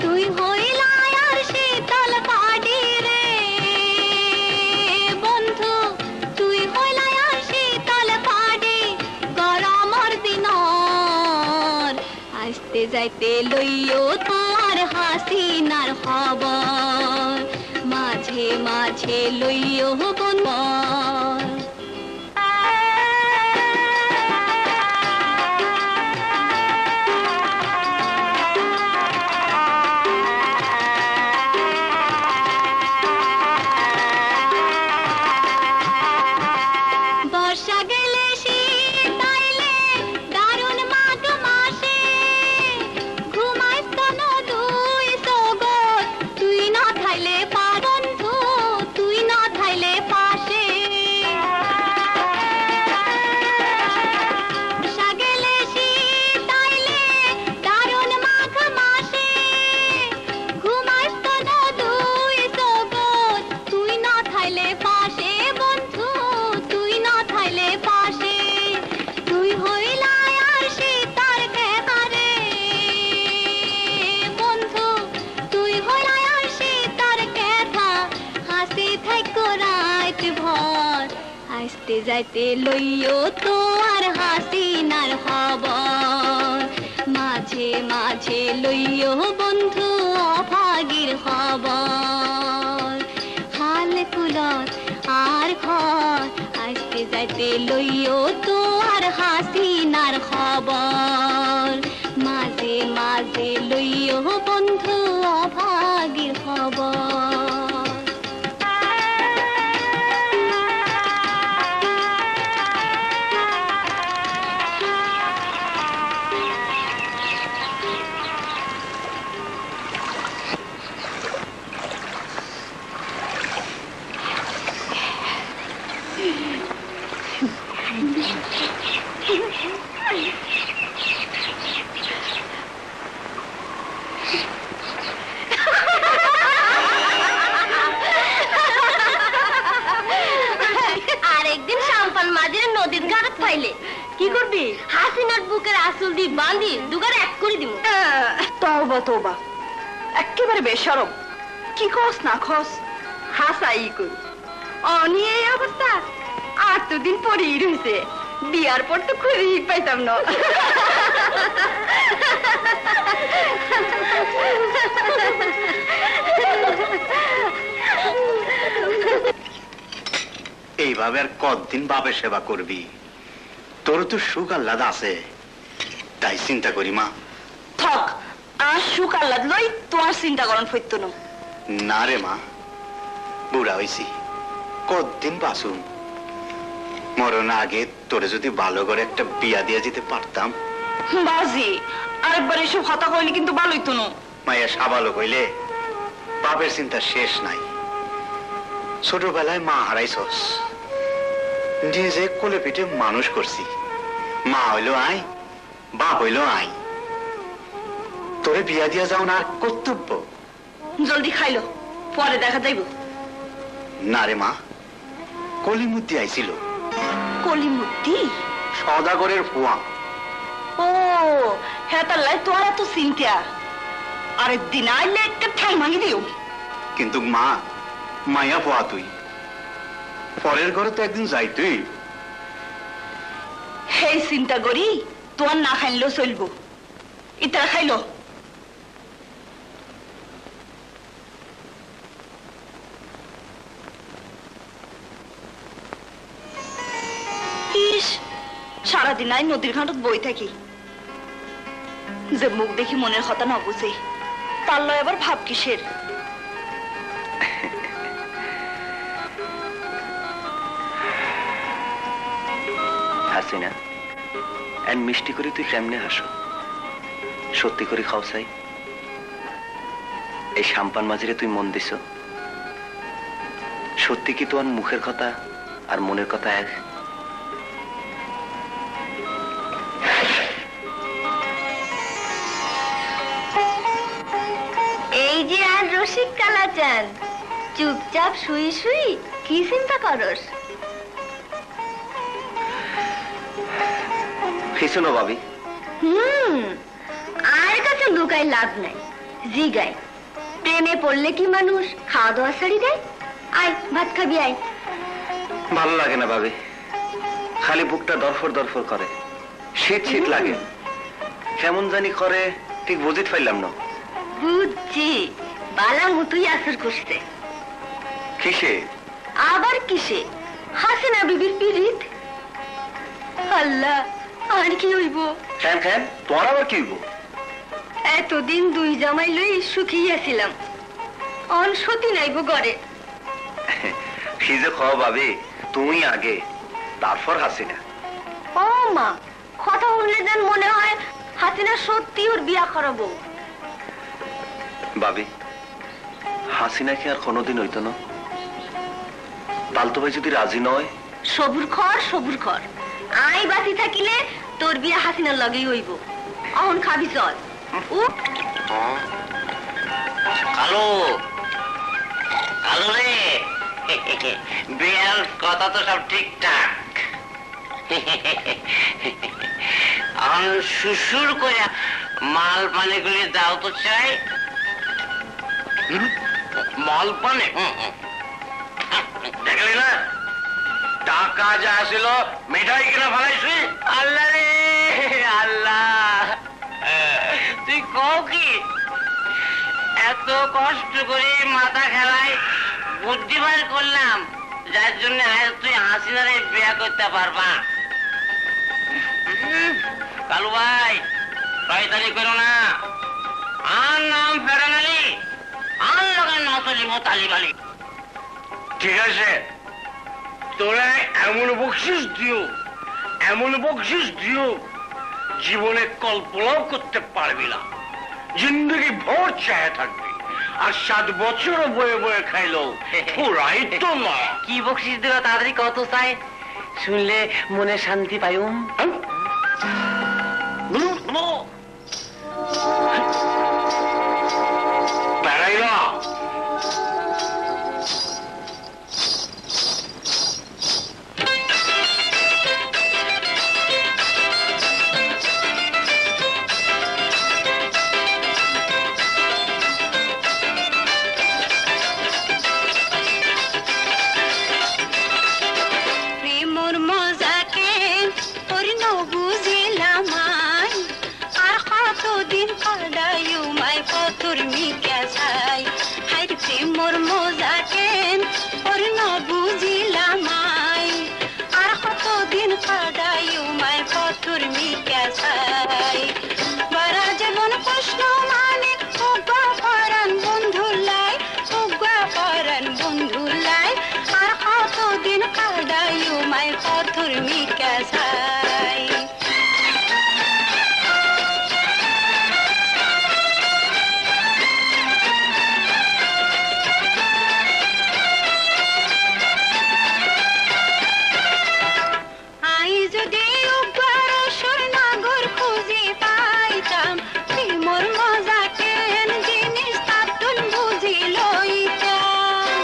তুই হইলা আর শীতল পাড়ি রে বন্ধু তুই হইলা আর শীতল পাড়ি গরমর দিনর আসতে যাইতে লইও তোর হাসিনার খবর মাঝে মাঝে লইও বন্ধু বর্ষা গেলে শীত আইলে দারুণ মাঘ মাসে ঘুমাইস তন দুই সগর তুই না থাইলে পা বন্ধু তুই না থাইলে পাশে বর্ষা গেলে শীত আইলে দারুণ মাঘ মাসে ঘুমাইস তন দুই সগর তুই না থাইলে পাশে বন্ধু তুই না থাইলে পাশে তুই হইলা আর শীতার কেহারে বন্ধু তুই হইলা আর শীতার কেথা হাসি থাইকো রাত ভর আসতে যাইতে লইও তোর হাসিনার খবর মাঝে মাঝে লইও বন্ধু অভাগীর খবর যাইতে লইও তো আর হাসিনার খবর মাঝে মাঝে লইও বন্ধু অভাগীর খবর আরেকদিন সাম্পান মাঝে নদীর ঘাট পাইলে কি করবি? হাসিনার বুকের আসল দিয়ে বাঁধি দুগার এক করে দিব। তওবা তওবা, একেবারে বেশরম। কি খস না খস হাসাই কই অনি এই অবস্থা আর তো দিন পরেই রয়েছে। বিয়ার পর তো খুঁজেই পাইতাম না। এইভাবে আর কতদিন বাপের সেবা করবি? তোর তো সুখ আহ্লাদ আছে, তাই চিন্তা করি মা। থক আর সুখ আহ্লাদ লই তোমার চিন্তা করন ফইতো না। না রে মা, বুড়া হইছি, কতদিন বাঁচুম। মরণ আগে তোরে যদি ভালো করে একটা বিয়া দিয়ে যেতে পারতাম। বাজি আরেকবার এসব হতা কইলে কিন্তু ভালোই তো না। মাইয়া সাবালক হইলে বাপের চিন্তা শেষ নাই। ছোটবেলায় মা হারাইছস, নিজে কোলে পিঠে মানুষ করছি। মা হইলো আই, বাপ হইলো আই। তোরে বিয়া দিয়া যাও না কর্তব্য। জলদি খাইলো, পরে দেখা যাইব। না রে মা, কলিমুদ্দি আইছিল। কলিমুদ্দি? সওদাগরের ফুয়া। ও হ্যাঁ, তার লাই তোর এত চিন্তা। আরেকদিন আইলে একটা ঠাই ভাঙি দিও। কিন্তু মা, মাইয়া ফুয়া তুই, পরের ঘরে তো একদিন যাই তুই। সেই চিন্তা করি তোর না খাইলেও চলবো। ইতারা খাইলো। ইস, সারাদিন আই নদীর ঘাটত বই থাকি। যে মুখ দেখি মনের কথা না বুঝে, তার লয় আবার ভাব কিসের? হাসিনা, এন মিষ্টি করে তুই কেমনে হাসো? সত্যি করে খাও চাই। এই সাম্পান মাঝিরে তুই মন দিছ? সত্যি কি তোর মুখের কথা আর মনের কথা এক? এই যে আর রসিক কালাচান, চুপচাপ শুই শুই কি চিন্তা করস? কিছু না ভাবি। আর কাছে লুকাই লাভ নাই। জিগাই, প্রেমে পড়লে কি মানুষ খাওয়া দাওয়া ছাড়ি দেয়? আয় ভাত খাবি আয়। ভালো লাগে না ভাবি, খালি বুকটা দরফর দরফর করে, শীত শীত লাগে, কেমন জানি করে, ঠিক বুঝিত পাইলাম না। বুঝছি, বালা মতোই আসর করছে। কিসে? আবার কিসে? হাসিনা বিবির পিরিত। আল্লাহ, আর কি হইব? কেন কেন তোর আবার কি হইব? এতদিন দুই জামাই লই সুখী আছিলাম, অন সতী নাইব গড়ে। কি যে খাও ভাবি, তুমি আগে, তারপর হাসিনা। ও মা, কথা শুনলে যেন মনে হয় হাসিনা সত্যি ওর বিয়া করাবো। ভাবি, হাসিনা কি আর কোনোদিন হইতো না? তালতো ভাই যদি রাজি নয়? সবুর খর, সবুর খর। আই বাঁচি থাকিলে তোর বিয়া হাসিনার লগেই হইব। অহন খাবি চল। কালো কালো রে, বিয়ার কথা তো সব ঠিকঠাক। শুশুর করে মাল পানে গুলি দাও তো চাই। মাল পানে দেখলি না, টাকা যা আসিল মিঠাই কিনা ফেলাইছি। আল্লাহ রে আল্লাহ, তুই কও কি? এত কষ্ট করে মাথা খেলায় বুদ্ধি বার করলাম, যার জন্য আজ তুই হাসিনারে বিয়া করতে পারবা। কালু ভাই শয়তানি করো না, আর নাম ফেরান আলী, আর লাগান নতলি মতালি বালি। ঠিক আছে, তোরা এমন বকশিস দিও, এমন বকশিস দিও, জীবনে কল্পনাও করতে পারবি না। জিন্দগি ভোর চায় থাকবি, আর 7 বছরও বয়ে বয়ে খাইলো পুরাই তো না। কি বকশিস দেওয়া তাড়াতাড়ি কত চাই, শুনলে মনে শান্তি পাইম। বেড়াইলা প্রেমর মজাকে পূর্ণ বুঝিলাম আর কতদিন কাটাইও মাই পথর মিকা ছাই। হাই প্রেমর মজাকে পূর্ণ বুঝিলাম আর কতদিন কাটাইও মাই পথর মিকা ছাই। বারা জীবন কৃষ্ণ মানে উগা পরাণ বন্ধুলাই, উগা পরাণ বন্ধুলাই আর কতদিন কাটাইও মাই পথর মিকা ছাই। আই যদি উগর স্বর্ণাগর খুঁজে পাইতাম, প্রেমর মজা কেন জিনিস তাতুন বুঝি লইতাম।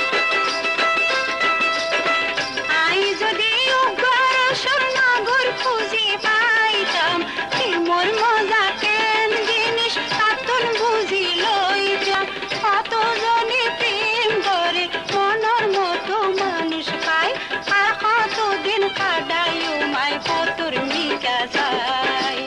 আই যদি উগর স্বর্ণাগর খুঁজে পাইতাম, প্রেমর মজা কেন জিনিস তাতুন বুঝি লইতাম। কতজনে প্রেম করে মনের মতো মানুষ পায়, আর কতদিন কাটাইও মাই পথর মিকা ছাই।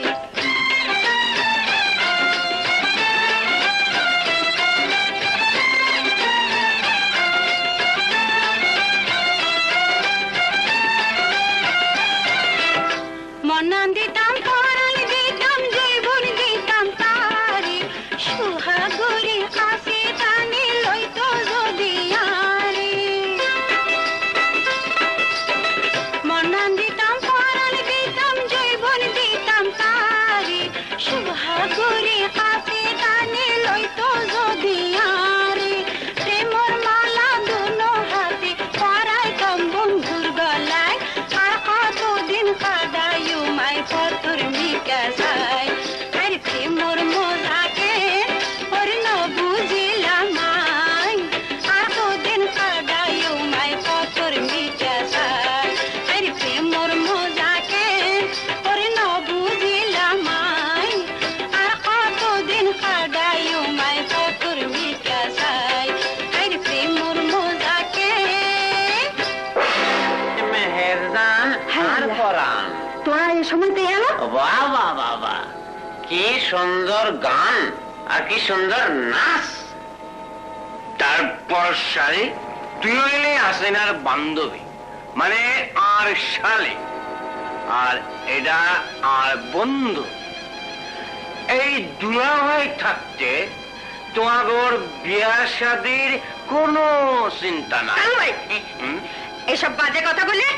মনান দিতাম পরাণ দিতাম জীবন দিতাম তারি, সুহাগরি কাছে টানি লইতো যদি আরে। মনান দিতাম পরাণ দিতাম জীবন দিতাম তারি, সুহাগরি কাছে টানি লইতো যদি আরে। প্রেমর মালা দুনো হাতে পরাইতাম বন্ধুর গলায়, আর কতদিন কাটাইও মাই পথর মিকা ছাই। আর প্রেমর মজাকে পূর্ণ বুঝিলাম আর কতদিন কাটাইও মাই পথর মিকা ছাই। আর প্রেমর মজাকে পূর্ণ বুঝিলাম আর কতদিন কাটাইও মাই পথর মিকা ছাই। আর প্রেমর মজাকে মেহেরজান আর পরাণ, তোরা এই সময়তে এলো? বাবা বাবা, কি সুন্দর গান আর কি সুন্দর নাচ। তারপর শালি তুই হইলে হাসিনার বান্ধবী, মানে আর শালি, আর এটা আর বন্ধু। এই দুলাভাই থাকতে তোমার বিয়া শাদির কোনো চিন্তা নাই। কালু ভাই, হুম? এসব বাজে কথা বলে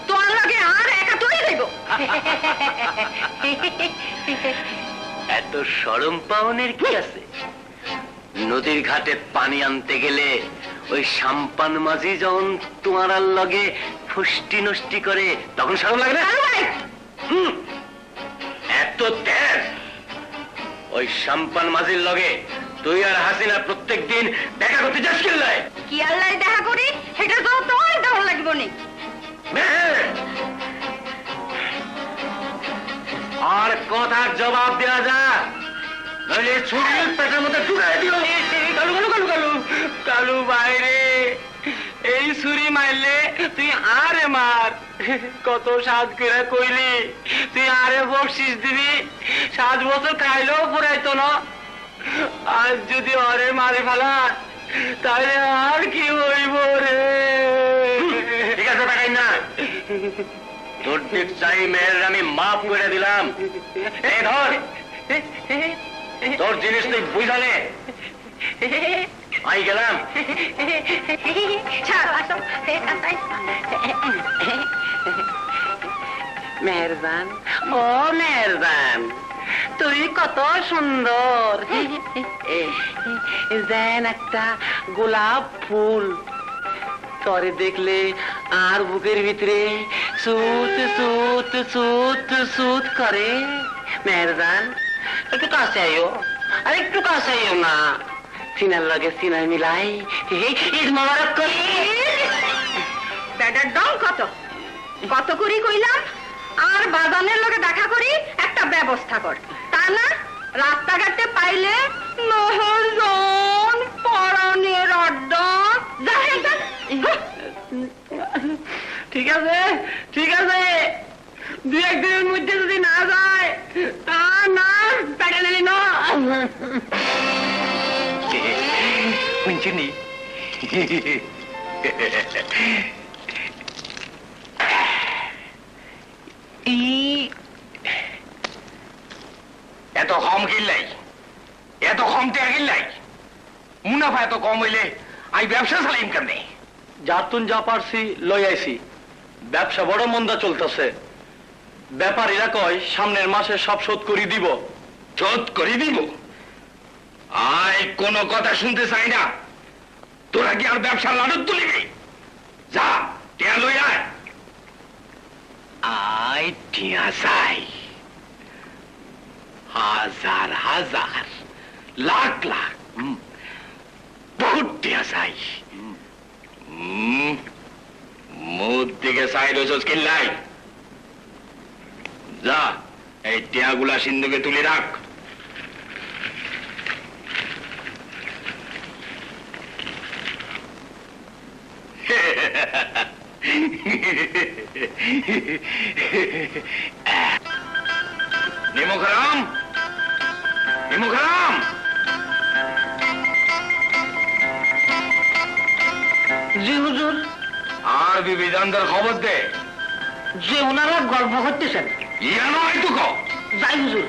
তোর লগে আর একা তুই দেব। এত শরম পাওনের কি আছে? নদীর ঘাটে পানি আনতে গেলে ওই সাম্পান মাঝি যখন তোমার লগে ফুষ্টি নষ্টি করে তখন শরম লাগে না? কালু ভাই, হুম, এত ত্যাগ ওই সাম্পান মাঝির লগে তুই আর হাসিনা প্রত্যেক দিন দেখা করতে যাস কিল্লায়? কি আল্লাহ দেখা করি সেটা তো তোর দেওয়া লাগবো নি। আর কথার জবাব দেওয়া যা, নইলে ছুরির পেটের মধ্যে ঢুকাই দিও। কালু কালু কালু কালু কালু বাইরে, এই ছুরি মারলে তুই আরে মার। কত সাজ করে কইলি তুই আরে বকশিস দিবি, 7 বছর খাইলেও পুরাইতো না। আজ যদি আরে মারে ফেলা তাহলে আর কি হইব রে? তোর দিক চাই মেয়ের আমি মাফ করে দিলাম। এই ধর, তোর জিনিস তুই বুঝালে আই গেলাম। মেহরবান, ও মেহরবান, তুই কত সুন্দর, যেন একটা গোলাপ ফুল। তরে দেখলে আর বুকের ভিতরে সুত সুত সুত সুত করে। মেহরবান, একটু কাছে আইও, আর একটু কাছে আইও না। সিনার লগে সিনা মিলাই ঈদ মোবারক করি। ব্যাটার দাম কত কত করি কইলাম, আর বাজানের লগে দেখা করি একটা ব্যবস্থা কর, তা না রাস্তাঘাটে পাইলে নহরজন পরানের আড্ডা। ঠিক আছে, ঠিক আছে, দু একদিনের মধ্যে যদি না যায় তা না টাকা নিলি না। শুনছিনি? এত কম কিনলাই, এত কম টাকা কিনলাই, মুনাফা এত কম হইলে আমি ব্যবসা চালাইম কেমনে? যাতুন যা পারছি লই আইছি। ব্যবসা বড় মন্দা চলতেছে। ব্যাপারীরা কয় সামনের মাসে সব শোধ করে দিব। শোধ করে দিব? আয় কোনো কথা শুনতে চাই না। তোরা কি আর ব্যবসা লাড়ুত তুলিবি? যা টিয়া লই আয়। আয় টিয়া চাই, হাজার হাজার লাখ লাখ বহুত টিয়া চাই। মুখ দিকে চাই রোজ কিল্লাই। যা এই টিয়াগুলা সিন্ধুকে তুলে রাখ। নিমুখরাম, নিমুখরাম, জি হুজুর। আর বিবিধানদের খবর দে যে ওনারা গল্প করতেছেন। ইয়া নয় তো কও। যাই হুজুর।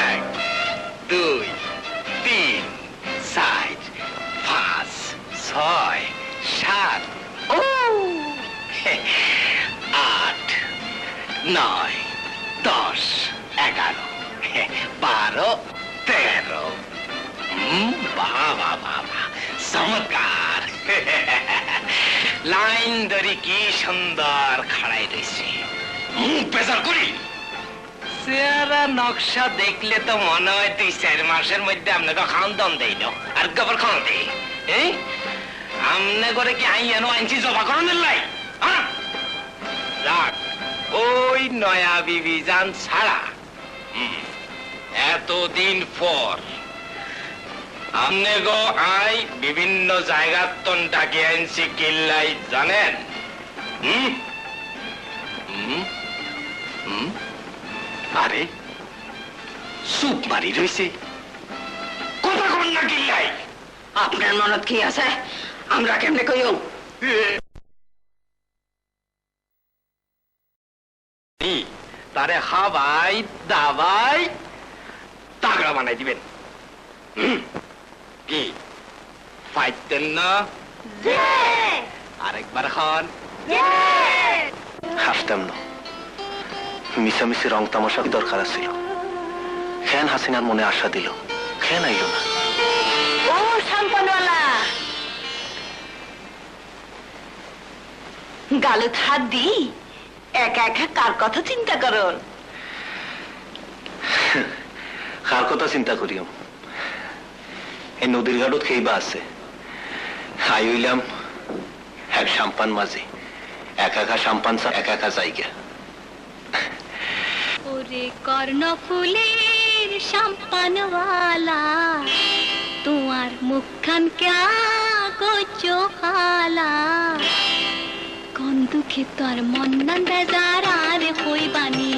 1 2 3 4 5 6 7 8 9 10 11 12 13। বাবা বাবা চমৎকার। লাইন ধরি কি সুন্দর খাড়াই রয়েছে। মুখ বেজার করি। চেহারা নকশা দেখলে তো মনে হয় 2-4 মাসের মধ্যে আপনাকে খাওয়ান দম দেই না আর গোবর খাওয়ান দেই। আমনে করে কি আই এনো আনছি জবা করনের লাই? যাক, ওই নয়া বিবি জান ছাড়া এতদিন পর আমনে গো আই বিভিন্ন জায়গার তন ডাকে আনছি কিল্লাই জানেন? আরে সুপ মারি রয়েছে, কথা কন না কিল্লাই। আপনার মনত কি আছে আমরা কেমনে কইও? তারে খাবাই দাবাই তাগড়া বানাই দিবেন। কি পাইতেন না? আরেকবার খান। হাসতাম না, মিশামিশি রং তামাশা দরকার ছিল। খেন হাসিনার মনে আশা দিল, খেন আইল না। ও সম্পনওয়ালা, গালে হাত দি একা একা কার কথা চিন্তা করো? কার কথা চিন্তা করিও? এই নদীর ঘাটত খেইবা আছে। আই হইলাম এক সাম্পান মাঝি, একা একা সাম্পান একা একা জায়গা। ওরে কর্ণফুলের সম্পানওয়ালা, তোমার মুখখান ক্যা গোচো খালা। কোন দুঃখে তোর মন নান বেজার আর হইবানি,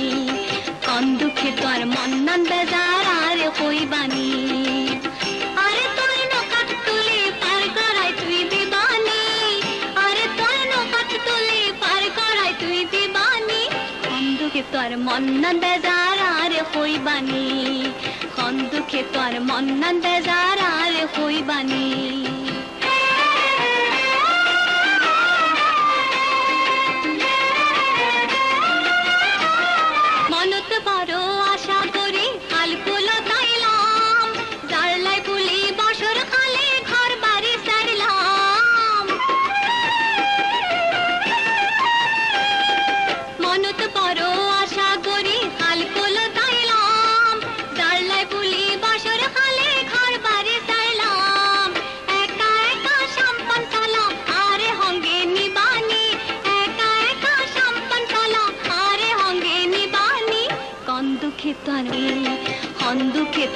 কোন দুঃখে তোর মন নান বেজার আর হইবানি। আরে তুই তোর মন্নান বেজার আর হইবানি কোন দুঃখে তোর মন্নান বেজার আর হইবানি মনত বড় আশা করি হালকুলো তাইলাম জারলাই পুলি বসর খালে ঘর বাড়ি সারলাম মনত বড় আশা করি হালকুলো তাইলাম জারলাই পুলি বসর খালে ঘর বাড়ি সারলাম একা একা সম্পন সালাম আরে হঙ্গে নিবানি একা একা সম্পন সালাম আরে হঙ্গে নিবানি কোন দুঃখে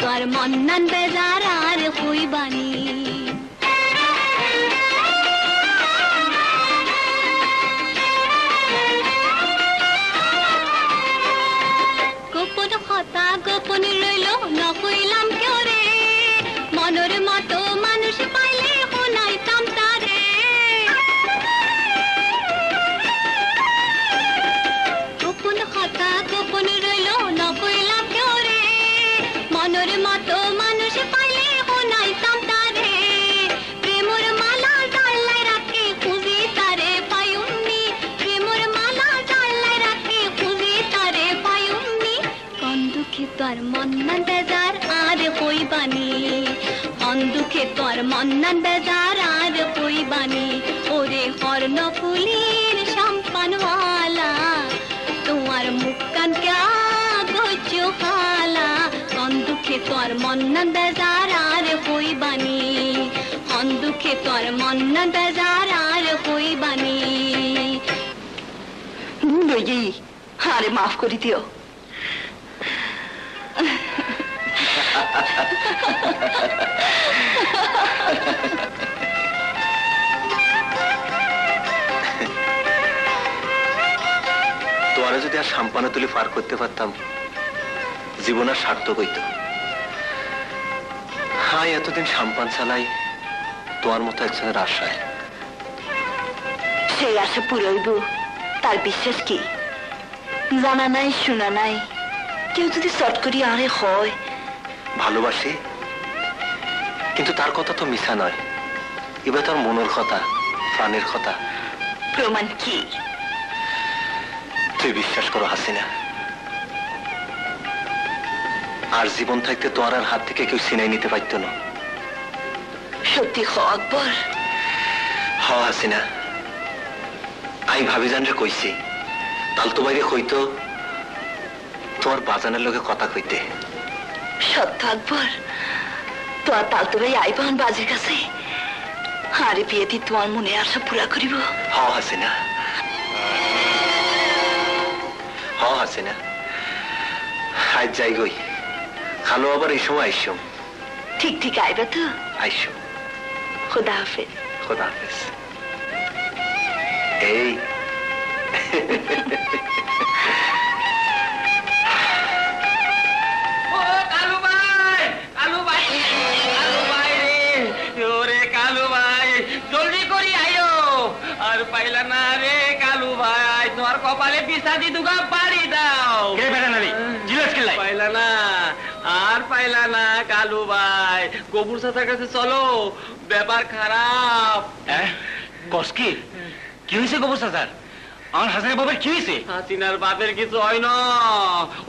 তোর মন্নান বেজার আর হইবানি গোপন কথা গোপন রইল নকইলাম কেউ রে মনের মতো মানুষ পাইলে শোনাইতাম তারে গোপন কথা গোপন রইল নকইলাম কেউ রে মনের মতো মানুষ পাইলে শোনাইতাম তারে প্রেমর মালা জানলাই রাখি খুঁজি তারে পায়ুনি প্রেমর মালা জানলাই রাখি খুঁজি তারে পায়ুনি কোন দুঃখে তোর মন্নান বেজার আর হইবানি কোন দুঃখে তোর মন্নান বেজার আর হইবানি ওরে হর্ণ ফুলের সম্পানওয়ালা তোমার মুখ কান ক্যা গজো খালা কোন দুঃখে তোর মন্নান বেজার আর হইবানি কোন দুঃখে তোর মন্নান বেজার আর হইবানি লইগি আরে মাফ করে দিও তোরা যদি আর সাম্পানে তুলে পার করতে পারতাম জীবন আর সার্থক হইত হাই এতদিন সাম্পান চালাই তোমার মতো একজনের আশায় সেই আশা পুরইব তার বিশ্বাস কি জানা নাই শোনা নাই কেউ যদি চট করি আরে হয় ভালোবাসি কিন্তু তার কথা তো মিছা নয় এবার তার মনের কথা প্রাণের কথা প্রমাণ কি তুই বিশ্বাস করো হাসিনা আর জীবন থাকতে তোমার আর হাত থেকে কেউ ছিনাই নিতে পারত না সত্যি হ আকবর হ হাসিনা আমি ভাবি জানরে কইছি তাল তো বাইরে কইতো তোমার বাজানের লোকে কথা কইতে সত্য আকবর তোমার তালতো ভাই আইবান বাজির কাছে আরে বিয়ে দি তোমার মনে আশা পুরা করিব হ হাসিনা হ হাসিনা আজ যাই গই খালো আবার এই সময় আইসো ঠিক ঠিক আইবা তো আইসো খুদা হাফেজ খোদা হাফেজ এই ও কালু ভাই কালু ভাই কালু ভাই রে ওরে কালু ভাই জলদি করি আইও আর পাইলা না রে কালু ভাই তোমার কপালে পিসাদি দুগা বাড়ি দাও কে বেটা নালি জিলাস কে লাই পাইলা না আর পাইলা না কালু ভাই গোবর চাচার কাছে চলো ব্যাপার খারাপ হ্যাঁ কসকি কি হয়েছে গোবর চাচার আমার হাসিনা বাবার কি হয়েছে হাসিনার বাপের কিছু হয় না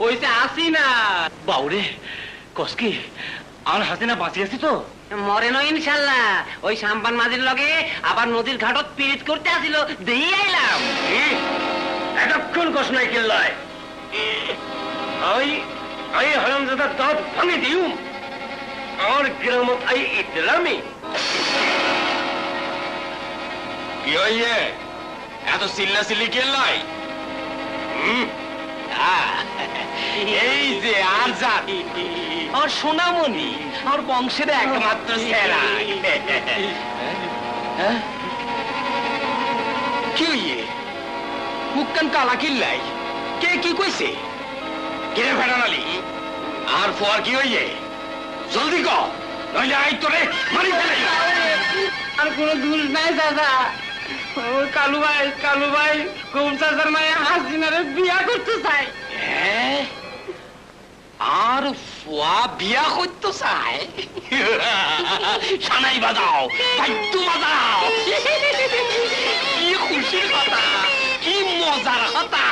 ওইসে হাসিনা বাউরে কসকি আমার হাসিনা বাঁচি আছি তো মরে নয় ইনশাল্লাহ ওই সাম্পান মাঝির লগে আবার নদীর ঘাটত পিরিত করতে আসিল দেই আইলাম এতক্ষণ কস নাই কিল্লায় আমি হারামজাদার দাঁত ভাঙে দিউম আমার গ্রামত আই ইতলামি কি হইয়ে এত চিল্লা চিল্লি কিল্লাই এই যে আর জাত আর সোনামণি আর বংশের একমাত্র সেরা কি হইয়ে মুক্কান কালা কিল্লাই কে কি কইছে কিরে ফেরানালি আর ফোয়ার কি হইয়ে জলদি কর নইলে আই তোরে মারি ফেলাই আর কোনো দূর নাই দাদা ও কালু ভাই গোবর চাচার মায়ে হাসিনারে বিয়া করতে চাই আর ফুয়া বিয়া করতে চায়? সানাই বাজাও, বাদ্য বাজাও। কি খুশির কথা, কি মজার কথা।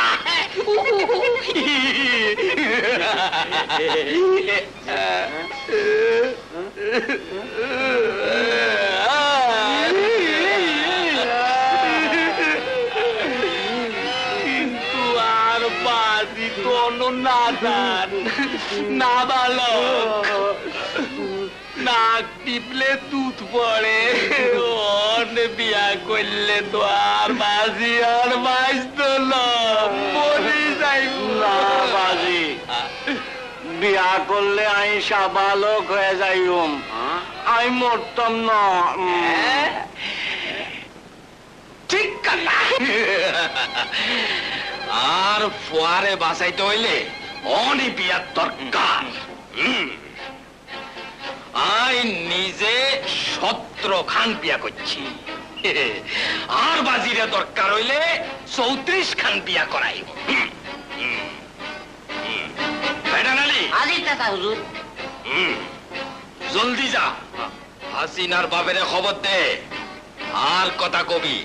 কিন্তু আর বাজি কোনো নাদান, না ভালো, নাক টিপলে দুধ পড়ে। বিয়া করলে তো আর বাজি আর বাঁচত মরে যাইব না। বাজি বিয়া করলে আইসা বালক হয়ে যাইম, আমি মরতাম না। ঠিক কথা। আর ফুয়ারে বাঁচাইতে হইলে অনেক বিয়ার দরকার। আই নিজে 17 খান বিয়া করছি, আর বাজিরে দরকার হইলে 34 খান বিয়া করাই। জলদি যা, হাসিনার বাবের খবর দে। আর কথা কবি,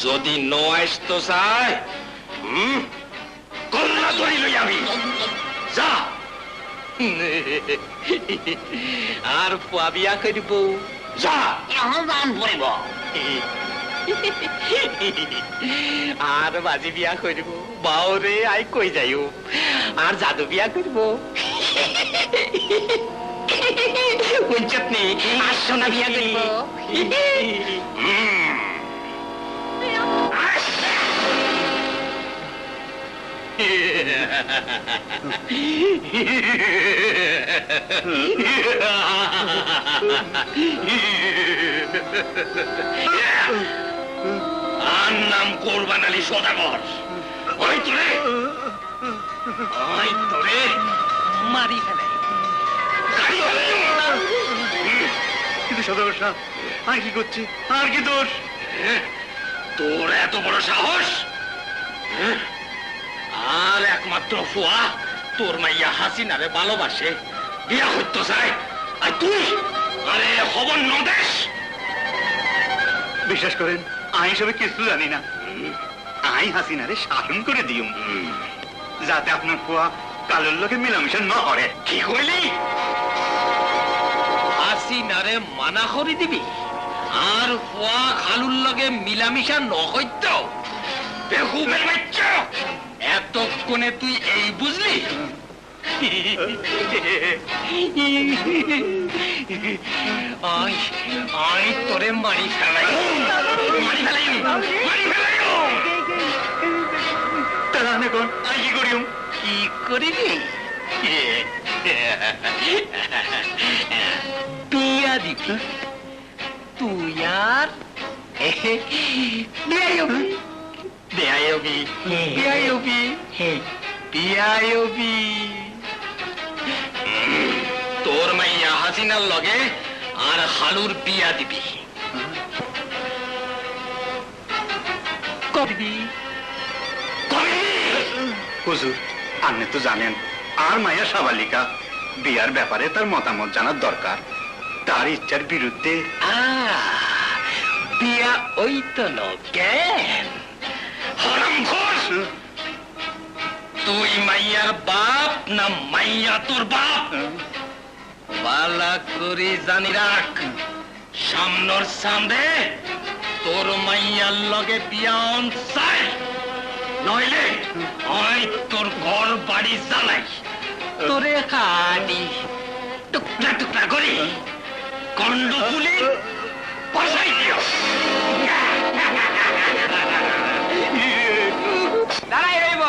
যদি নো আসতো চাই কল্লা ধরি লই আমি। যা। আর পাবিয়া করিব, যা। এখন দান পড়িব। আর বাজি বিয়া করিব, বাউরে আই কই যাইও। আর জাদু বিয়া করিব, আর সোনা বিয়া করিব। আর নাম কোরবান আলী সদাগর। ওই তোরে, ওই তোরে মারি ফেলে। কিন্তু সদাগর সাহেব, আমি কি করছি? আর কি দোষ? তোর এত বড় সাহস? আর একমাত্র ফুয়া তোর মাইয়া হাসিনারে ভালোবাসে, বিয়া করতে চায়, আর তুই আরে খবর নদেশ। বিশ্বাস করেন, আমি সবে কিছু জানি না। আমি হাসিনারে শাসন করে দিউম, যাতে আপনার ফুয়া কালোর লোকে মিলামিশা না করে। কি কইলি? হাসিনারে মানা করে দিবি আর ফুয়া খালুর লগে মিলামিশা ন হইতো? বেহুবের বাচ্চা, এতক্ষণে তুই এই বুঝলি? আই তোরে মারি ফেলাই, মারি ফেলাই, মারি ফেলাই। তারা এখন আমি কি করিম? কি করিবি? বিয়া দিবি তুই আর তোর মাইয়া হাসিনার লগে আর হালুর বিয়া দিবি। কবি হুজুর, আপনি তো জানেন আর মাইয়া সাবালিকা, বিয়ার ব্যাপারে তার মতামত জানার দরকার। তার ইচ্ছার বিরুদ্ধে বিয়া ওই তো কেন? হারামখোর, তুই মাইয়ার বাপ না মাইয়া তোর বাপ? বালা করে জানি রাখ, সামনের সামনে তোর মাইয়ার লগে বিয়ান চাই, নইলে ওই তোর ঘর বাড়ি জ্বালাই, তোরে কাটি টুকরা টুকরা করি কন্ড তুলি বসাই দিও। দাঁড়াই রইব,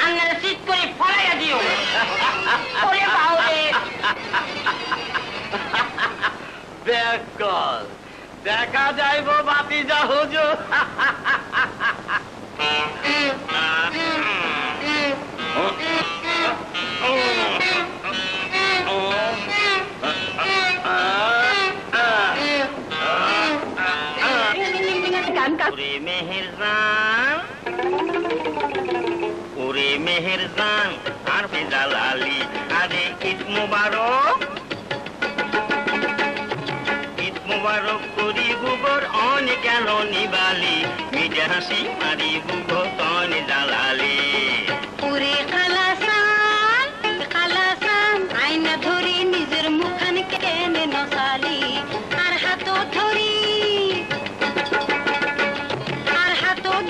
আন্নারে চিৎ করে ফলাইয়া দিও। ওরে বাউরে, দেখ দেখা যাইব বাতি যা হুজুর। ওরে মেহেরজান, ওরে মেহেরজান। কেন নিবালি মিঠে হাসি মারি বুক তন জ্বালালি ওরে খালাসান আয়না ধরি নিজের মুখান কেনে নসালি আর হাত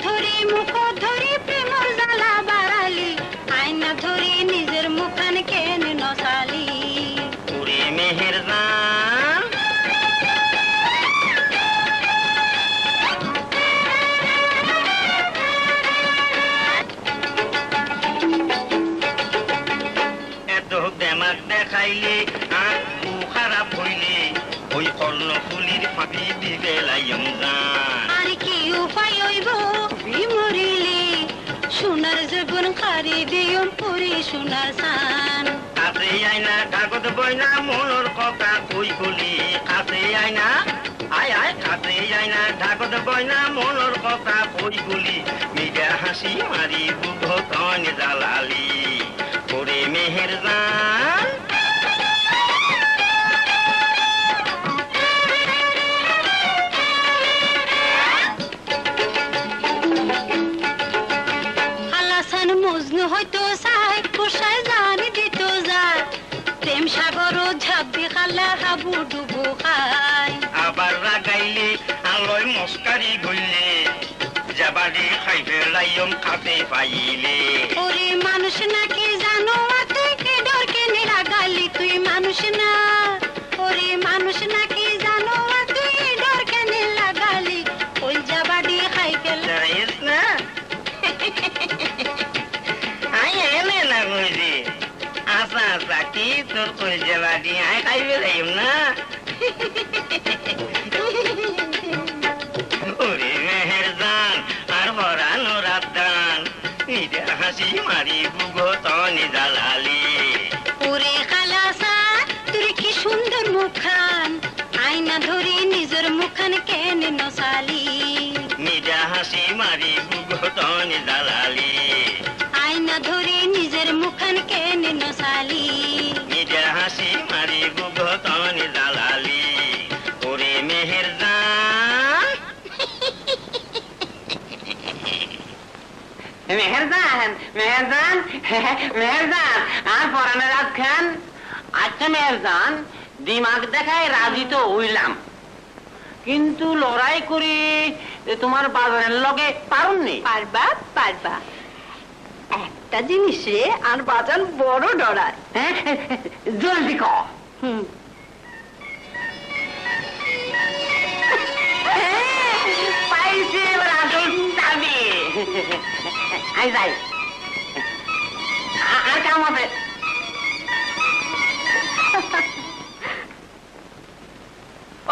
ধরি মুখ ধরি প্রেমর জ্বালা বাড়ালি আয়না ধরি নিজের মুখান কেনে নসালি ওরে মেহের জান এত বেমাক দেখাইলে আঁকু খারাপ হইলে ওই কর্ণফুলির ফাঁকি দিবে লাইম জান আর কি উপায় হইব মরিলে সোনার জীবন খারি দিয়ম পুরি সোনার সান কাছে আইনা কাগজ বইনা মনের কথা কই কলি কাছে আইনা আয় আয় কাছে আইনা কাগজ বইনা মনের কথা কই কলি মিঠা হাসি মারি বুক তন জ্বালালি ওরে মেহের জান আলাসান মজনু হয়তো চাই পোষায় জানি দিত যায় প্রেম সাগর ঝাপি খালা হাবু ডুবু খায় আবার রাগাইলে আলয় মস্কারি গইলে যাবারি খাই ফেলাইম কাছে পাইলে ওরে মানুষ নাকি জানো তুই কে ডর কেনে লাগালি তুই মানুষ না ওরে মানুষ নাকি জানো তুই ডর কেনে লাগালি ওই যাবাডি খাই ফেল জানিস না আই এলে না বুঝি আশা আশা কি তোর কই যাবাডি আই খাই ফেলাইম না ওরে মেহের জান আর বরানো রাতান নিজে হাসি মারি বুক তনি জ্বালালি ওরে খালাসা তুই কি সুন্দর মুখখান আয়না ধরি নিজের মুখখান কেনে নসালি নিজে হাসি মারি বুক তনি জ্বালালি আয়না ধরি নিজের মুখখান কেনে নসালি নিজে হাসি মারি বুক তনি জ্বালালি ওরে মেহের জান মেহেরজান আর পরানে রাত খান আচ্ছা মেহেরজান দিমাগ দেখায় রাজি তো হইলাম কিন্তু লড়াই করি তোমার বাজারের লগে পারুননি পারবা একটা জিনিস রে আর বাজান বড় ডরায় জলদি ক পাইছি এবার আসল চাবি আই যাই আর কাম হবে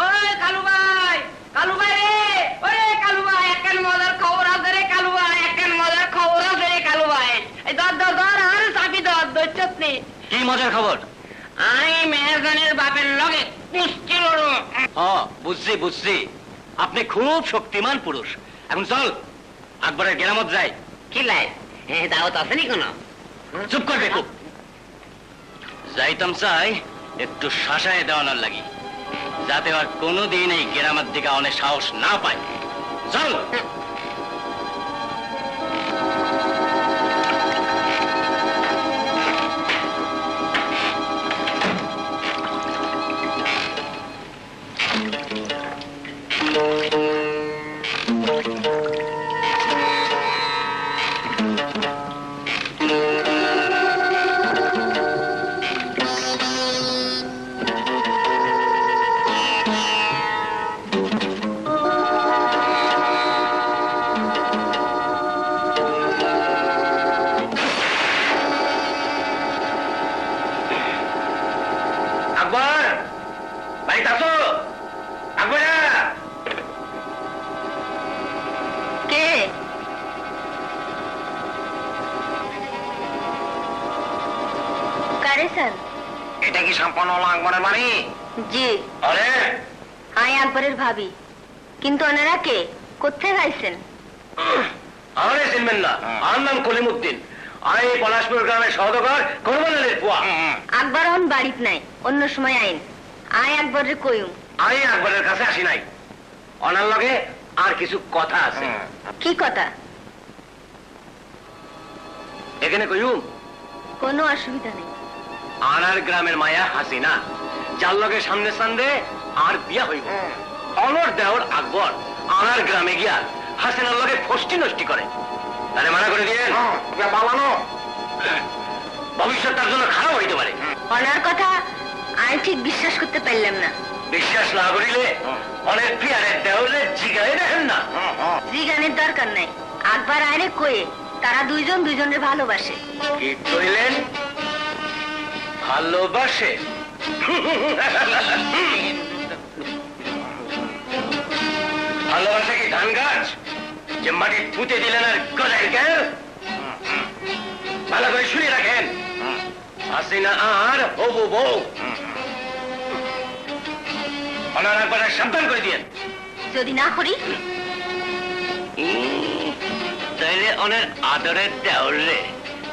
ওরে কালু ভাই রে ওরে কালু ভাই একখান মজার খবর আছে রে কালু ভাই একখান মজার খবর আছে রে কালু ভাই এই ধর আর চাবি ধরছত নি কি মজার খবর? আই মেহেরজানের বাপের লগে কুস্তি লড়ো বুঝছি আপনি খুব শক্তিমান পুরুষ। এখন চল আকবরের গেরামত যাই। কি লাই দাওয়াত আছে নি কোনো? চুপ কর বেকুব। যাইতাম চাই একটু শাসায় দেওয়ানোর লাগি, যাতে আর কোনোদিন এই গেরামত দিকে অনেক সাহস না পায়। চল। এটা কি সম্পন্ন হলো আকবরের বাড়ি? জি। আরে হাই আকবরের ভাবি। কিন্তু ওনারা কে, কোথায় যাইছেন? আরে চিনবেন না, আমার নাম কলিমুদ্দিন। আমি পলাশপুর গ্রামের সহদগর করবানের পুয়া। আকবর এখন বাড়িত নাই, অন্য সময় আইন। আয় আকবরের কইম। আমি আকবরের কাছে আসি নাই, ওনার লগে আর কিছু কথা আছে। কি কথা? এখানে কইুম কোনো অসুবিধা নেই। আনার গ্রামের মায়া হাসিনা, যার লগে সামনে সামনে আর বিয়া হইব। অনর দেওর আকবর আনার গ্রামে গিয়া হাসিনার লগে ফষ্টি নষ্টি করে। তারে মানা করে দিয়ে পালানো, ভবিষ্যৎ তার জন্য খারাপ হইতে পারে। ওনার কথা আমি ঠিক বিশ্বাস করতে পারলাম না। বিশ্বাস না করিলে অনেক প্রিয়ারের দেওলে জিগায় দেখেন না। জিগানের দরকার নাই, আকবর আয়রে কয়ে তারা দুইজন দুইজনের ভালোবাসে। কি কইলেন? ভালোবাসে? ভালোবাসা কি ধান গাছ যে মাটি পুঁতে দিলেন আর গজায় গেল? ভালো করে শুনে রাখেন, হাসিনা আর হবু বউ। ওনার একবার সাবধান করে দিয়েন। যদি না করি তাইলে অনেক আদরের দেওরে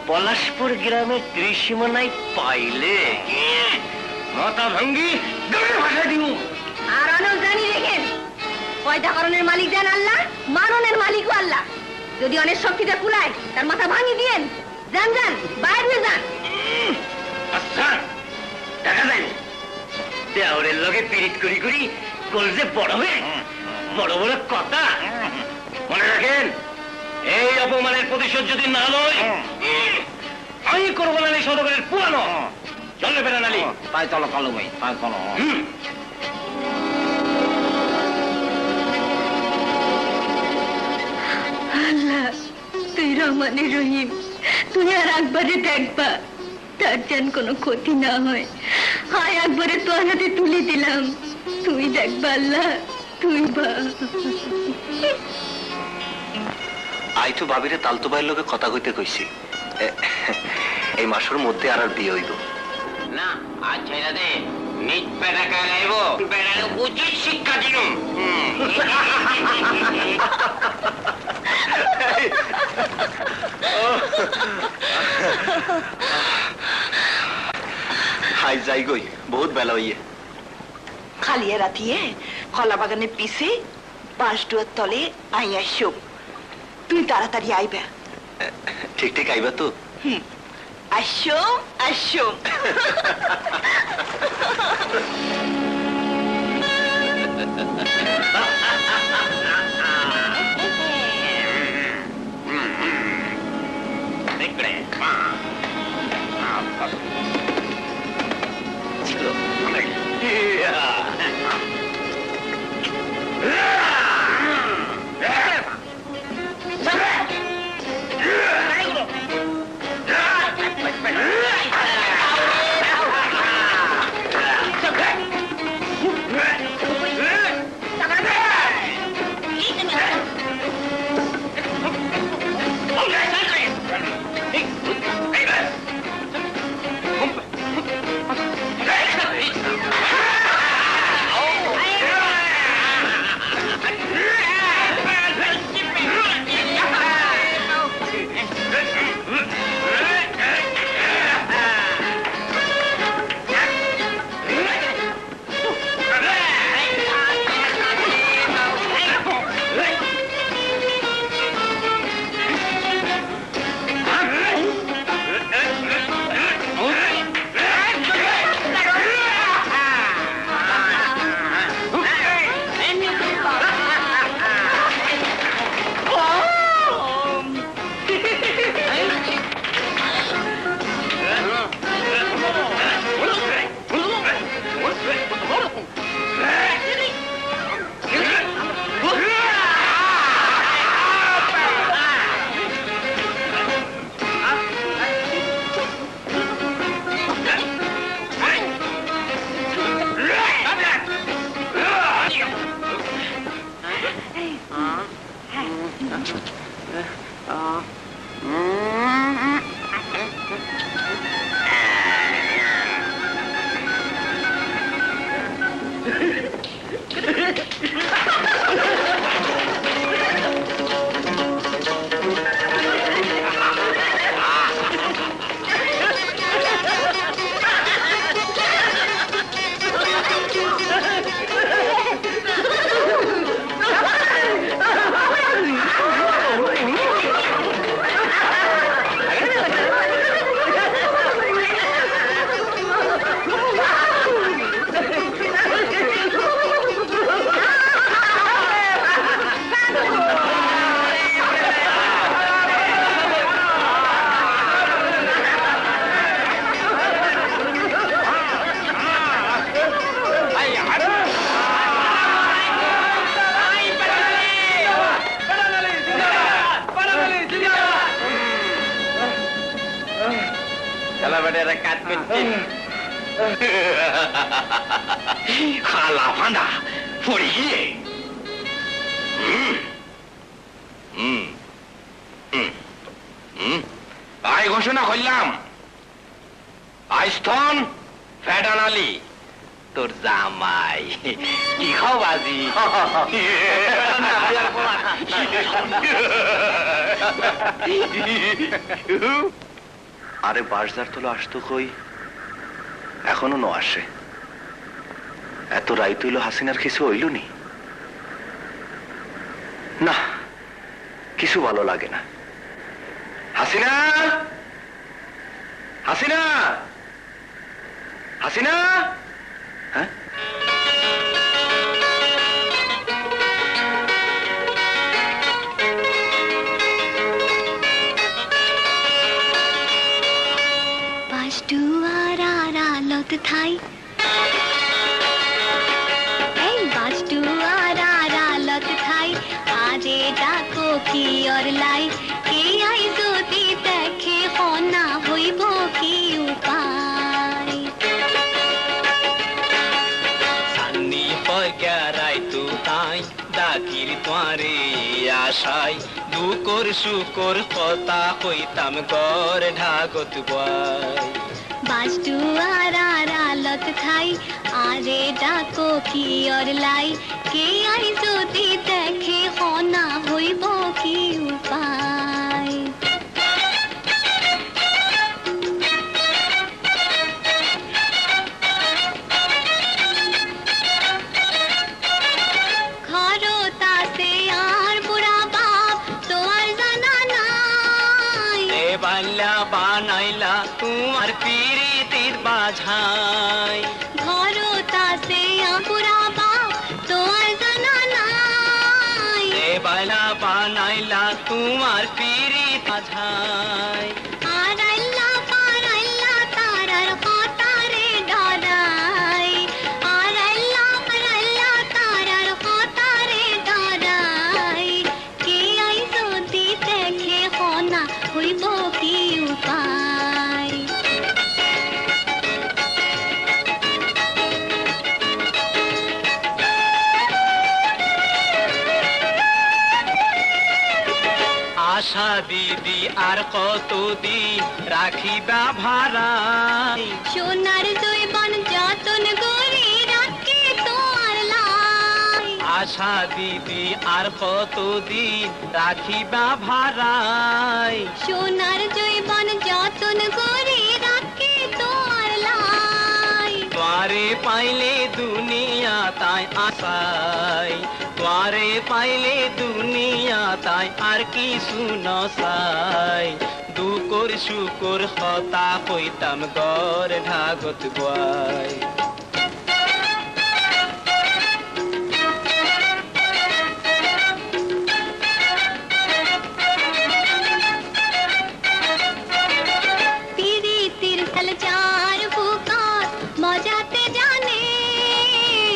পলাশপুর গ্রামের ত্রিসীমানায় পাইলে মাথা ভাঙ্গি গড়ে ভাষা দিব। আর অনেক জানি রেখেন, পয়দাকরণের মালিক দেন আল্লাহ, মারণের মালিকও আল্লাহ। যদি অনেক শক্তিতে কুলায় তার মাথা ভাঙি দিয়েন। যান যান, বাইরে যান। আচ্ছা দেখা যায় দেওরের লগে পিরিত করি করি কলজে বড় হয়ে বড় বড় কথা। মনে রাখেন, এই অপমানের প্রতিশোধ যদি না লয় আমি করবো না এই সদগরের পুরানো। চলে বেড়ান আলী, তাই চলো কালু ভাই, তাই চলো। আল্লাহ তুই রহমানের রহিম, তুই আর আকবরে দেখবা, তার যেন কোনো ক্ষতি না হয়। হায় আকবরে তোর হাতে তুলে দিলাম, তুই দেখবা আল্লাহ, তুই বা। আই তো বাবিরে তালতো ভাইয়ের লোকে কথা কইতে কইছি, এই মাসের মধ্যে আর বিয়ে হইব না। আজ ছেড়ে দে, নিজ পেটা কালাইব, পেটারে উচিত শিক্ষা দিলুম। হাই যাই গই, বহুত বেলা হইয়ে। খালিয়া রাতিয়ে কলা বাগানের পিছে বাঁশডুয়ার তলে আইয়া শোক, তুই তাড়াতাড়ি আইবা। ঠিক ঠিক আইবা তো? আসো আসো। এরা কাজ করছে খালা ফাঁদা পড়ে গিয়ে আয় ঘোষণা করলাম আইস্থন ফেডান আলী তোর জামাই কি খাও বাজি আরে বাসদার তোলা আসতো কই এখনো ন আসে এত রাইত হইল হাসিনার কিছু হইল নি না কিছু ভালো লাগে না হাসিনা হাসিনা হাসিনা হ্যাঁ বাসডুয়ার আড়ালত থাই এই বাসডুয়ার আড়ালত থাই আরে ডাকো কি অর লাই কে আই যদি দেখে হনা হইব কি উপায় সান্নি পগারাই তু তাই ডাকির তোয়ারে আশাই দুকর শুকর কথা কইতাম গর ঢাকত বয় বাসডুয়ার আড়ালত থাই আরে ডাকো কি অর লাই কে আই যদি দেখে হনা হইব কি উপায় ঘরতাতে আর বুড়া বাপ তোমার জানা নাই এ বাল্লা বানাইলা তোমার পিরিতির বাঝাই ঘরতাতে আর বুড়া বাপ তোমার জানা নাই এ বাল্লা বানাইলা তোমার পিরিত বাঝাই আর আল্লাহ পারাল্লাহ তারার হতারে ডরাই আর আল্লাহ তারার হতারে ডরাই কে আই যদি দেখে হনা হইব কি উপায় আশা দিদি আর কতদিন রাখিবা ভাড়াই সোনার জৈবন যতন গরি রাখে তোমার লাই আশা দিদি আর কতদিন রাখিবা ভাড়াই সোনার জৈবন যতন গরি রাখে তোমার লাই তোয়ারে পাইলে দুনিয়া তাই আশাই তোয়ারে পাইলে দুনিয়া তাই আর কি শুনসাই দুকর শুকর হতা কইতাম গর ঢাগত বয় পিরিতির সালচার বুকাত মজাতে জানে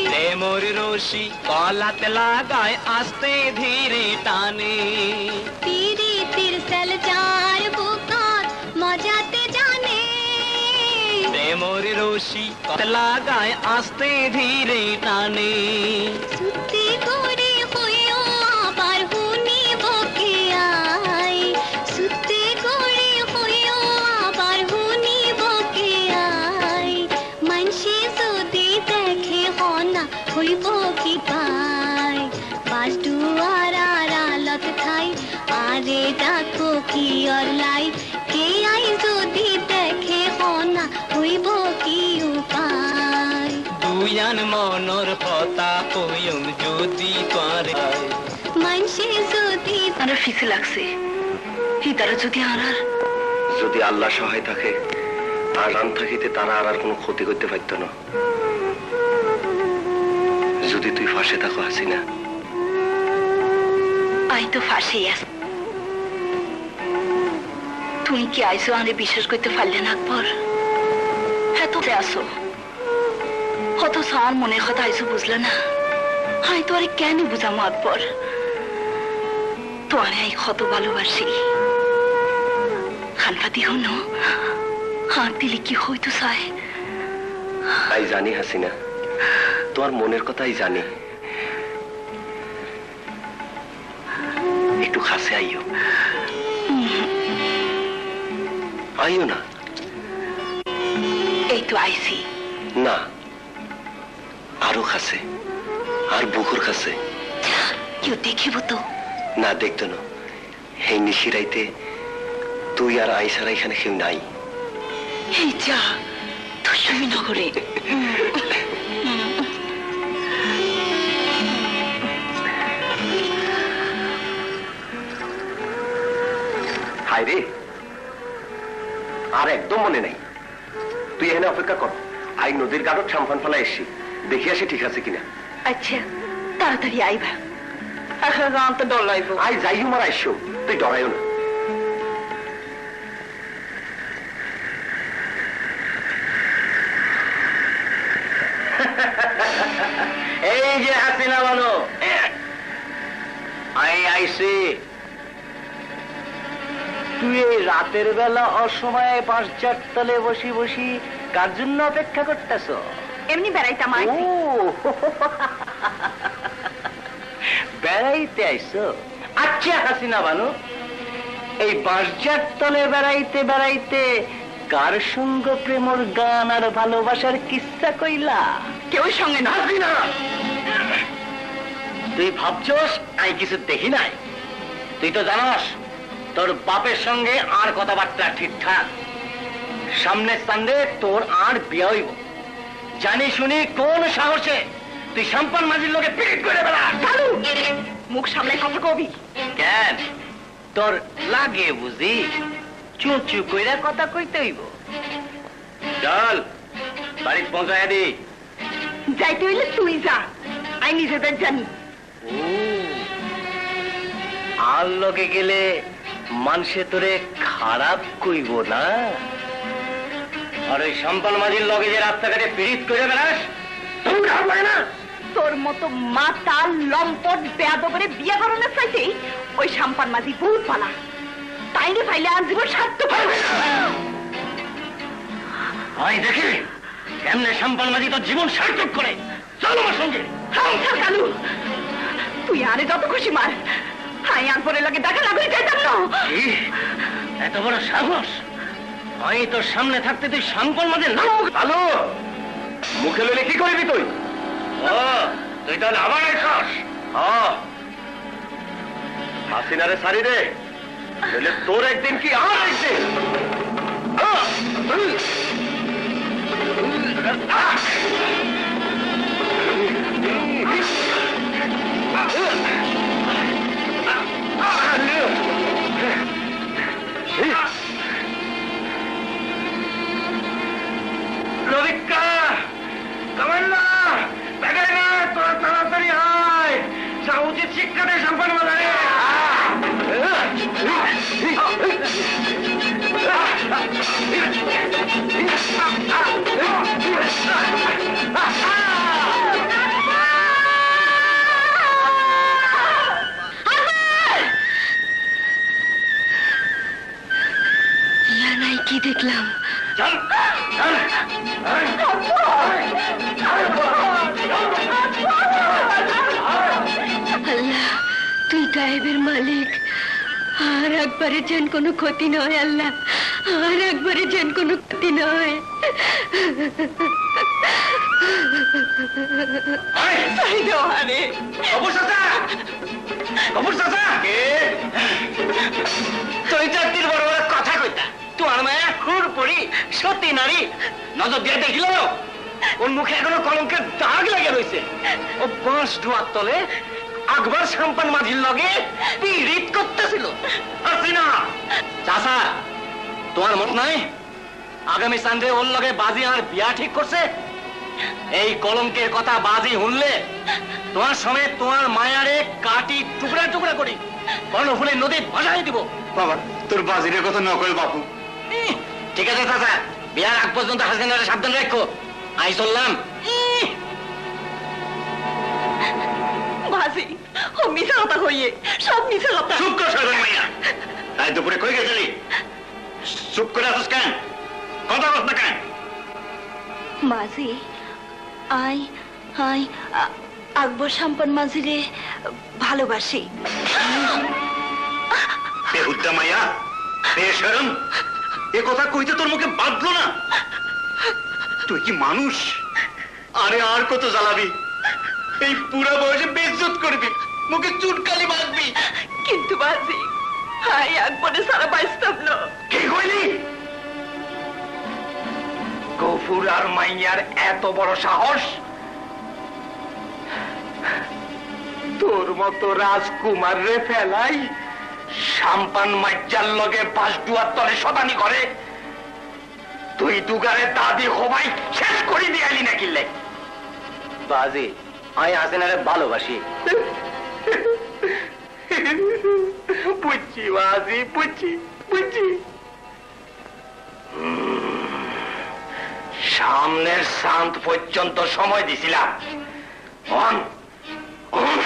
প্রেমর রশি গলাতে লাগায় আস্তে ধীরে টানে পিরিতির সালচার বুকাত মজাতে জানে প্রেমর রশি গলাতে লাগায় আস্তে ধীরে টানে সুতি করে হইও আবার হুনি বকে আই সুতি করে হইও আবার হুনি বকে আই মানসি যদি দেখে হনা হইব কি পাই বাসডুয়ার আড়ালত থাই আরে ডাকো কি অর লাই কে আই যদি দেখে হনা হইব কি উপায় দুয়ান মনর কথা কইম যদি তোরে মানসি যদি আমার ফিসে লাগছে হিতারা যদি আনার যদি আল্লাহ সহায় থাকে আর রান থাকিতে তারা আর কোনো ক্ষতি করতে পারত না যদি তুই ফাঁসে থাকো হাসিনা আই তো ফাঁসেই আস তুমি কি আইসো আরে বিশ্বাস করতে পারলে না আকবর হ্যাঁ তো আসো কত সার মনের কথা আইসো বুঝলে না আই তো আরে কেন বুঝামো আকবর তোমারে আই কত ভালোবাসি খানপাতি হনো হাত দিলে কি হইতো চায়? তাই জানি হাসিনা, তোমার মনের কথাই জানি। একটু কাছে আইও, আইও না। এই তো আইছি। না, আরো কাছে, আর বুকুর কাছে। কেউ দেখিব তো? না, দেখতো না। এই নিশিরাইতে তুই আর আই ছাড়া এখানে কেউ নাই। এই যা দুষ্টুমি নগরে। হায় রে, আর একদম মনে নাই। তুই এখানে অপেক্ষা কর, আই নদীর গাঢ় সাম্পান ফেলা এসছি, দেখি আসি ঠিক আছে কিনা। আচ্ছা, তাড়াতাড়ি আইবা। এখন তো ডর লাগবে। আই যাই আমার আইসো, তুই ডরাইও না। এই যে হাসিনা বানো, আইসি। তুই এই রাতের বেলা অসময়ে ৫ তলে বসি বসি কার জন্য অপেক্ষা করতেছ? এমনি বেড়াইতাম। বেড়াইতে আইসো? আচ্ছা হাসিনা বানু, এই ৫ তলে বেড়াইতে বেড়াইতে কার সঙ্গ প্রেমর গান আর ভালোবাসার কিস্সা কইলা? কেউ সঙ্গে না। হাসিনা, তুই ভাবছস আমি কিছু দেখি নাই? তুই তো জানাস তোর বাপের সঙ্গে আর কথাবার্তা ঠিকঠাক। সামনের চান্দে তোর আর বিয়ে হইব। জানি শুনি কোন সাহসে তুই সাম্পান মাঝির লোকে পিট করে বেড়াস? মুখ সামনে কথা কবি কেন? তোর লাগে বুঝি? চুচু কইরা কথা কইতে হইব। চল বাড়ি পৌঁছায় দি। যাইতে হইলে তুই যা, আমি নিজেদের জানি। আর লোকে গেলে মানুষে তোরে খারাপ কইব না? আর ওই সম্পান মাঝির লগে যে রাস্তাঘাটে পীড়িত করে বেড়াস, তোর খারাপ লাগে না? তোর মতো মাতা লম্পট বেয়াদবের বিয়ে করানোর চাইতে ওই সাম্পান মাঝি বহুত পালা। তাই রে ফাইলে আর জীবন সার্থক পারবে না। আমি দেখি কেমনে সম্পান মাঝি তোর জীবন সার্থক করে। চল আমার সঙ্গে। কালু, তুই আরে যত খুশি মার, হাই আর পরে লাগে দেখা না করে যাইতাম না। এত বড় সাহস! আমি তোর সামনে থাকতে তুই সম্পান মাঝি নাম? আলো, মুখে লইলে কি করবি তুই? ও, তুই তাহলে আবার আইসস? হাসিনারে সারি দে, নইলে তোর একদিন কি আমার একদিন। রবিকা, কামান্না, বেগাই না, তোরা তাড়াতাড়ি আয়। যা উচিত শিক্ষা দে সম্পন্ন বাজারে। নাই কি দেখলাম? চল চল। আল্লাহ, তুই গায়েবের মালিক। আর একবারে যেন কোনো ক্ষতি নয় আল্লাহ, আর একবারে যেন কোনো ক্ষতি নয়। তুই চারটির বড় বড় কথা কইতা, তোমার মায়া খুর পড়ি সত্যি নারী নজর দিয়ে দেখিল ওর মুখে এখনো কলঙ্কের দাগ লেগে রয়েছে। ও বাঁশ ডুয়ার তলে আকবর সম্পান মাঝির লগে পীড়িত করতেছিল। হাসিনা চাচা, তোমার মত নাই আগামী চান্দে ওর লগে বাজি আর বিয়া ঠিক করছে? এই কলঙ্কের কথা বাজি শুনলে তোমার সমেত তোমার মায়ারে কাটি টুকরা টুকরা করি কর্ণফুলের নদী ভাসাই দিব। বাবা, তোর বাজিরের কথা নকল বাপু। ঠিক আছে চাচা, বিয়ার আগ পর্যন্ত হাসিনারে সাবধান রাখো। আই চললাম। বাজি ও মিশা কথা হইয়ে সব মিশা কথা। চুপ কর সরবেন মাইয়া, তাই দুপুরে কই গেছিলি? চুপ করে আসিস কেন? কথা বল না কেন? মাঝি আই আই আকবর সাম্পান মাঝিরে ভালোবাসি। বেহুদ্দা মাইয়া, বেশরম, এ কথা কইতে তোর মুখে বাঁধলো না? তুই কি মানুষ? আরে আর কত জ্বালাবি? এই পুরা বয়সে বেইজ্জত করবি, মুখে চুটকালি বাঁধবি। কিন্তু মাঝি আই আকবরে সারা বাইস্তাম না। কি কইলি? গফুর আর মাইয়ার এত বড় সাহস! তোর মতো রাজকুমার রে ফেলাই সাম্পান মাইজার লগে বাসডুয়ার তলে শতানি করে? তুই দুগারে দাদি হবাই শেষ করে দিয়ালি না কিনলে? বাজি আমি হাসিনারে ভালোবাসি। বুঝছি বাজি, বুঝছি বুঝছি। সামনের শান্ত পর্যন্ত সময় দিছিলাম, অন অন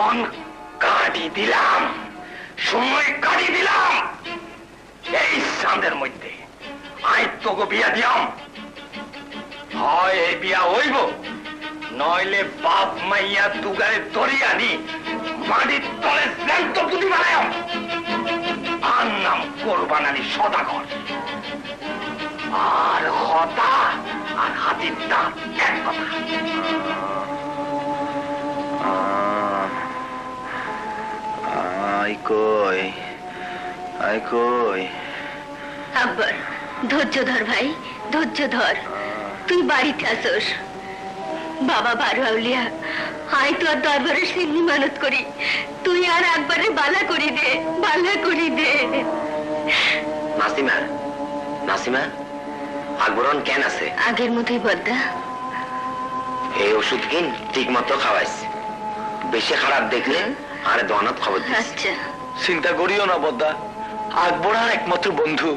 অন কাটি দিলাম, সময় কাটি দিলাম। এই চাঁদের মধ্যে আই তোকে বিয়া দিয়াম। হয় এই বিয়া হইব, নইলে বাপ মাইয়া দুগারে ধরি আনি মাটির তলে জ্যান্ত পুঁতি বানায়। আর নাম কোরবান আলী সদাগর। আর হতা আর হাতির দাম এক কথা। আই কই, আই কই। আকবর ধৈর্য ধর ভাই, ধৈর্য ধর। তুই বাড়িতে আসোস। বাবা বারো আউলিয়া, আই তো আর দরবারে সিন্নি মানত করি, তুই আর একবারে বালা করি দে, বালা করি দে। নাসিমা, নাসিমা, আকবরন কেন আছে? আগের মতোই বদ্দা। এই ওষুধ কিন ঠিক মতো খাওয়াইস, বেশি খারাপ দেখলে আরে দোয়ানত খবর দিস। আচ্ছা চিন্তা করিও না বদ্দা, আকবর আর একমাত্র বন্ধু,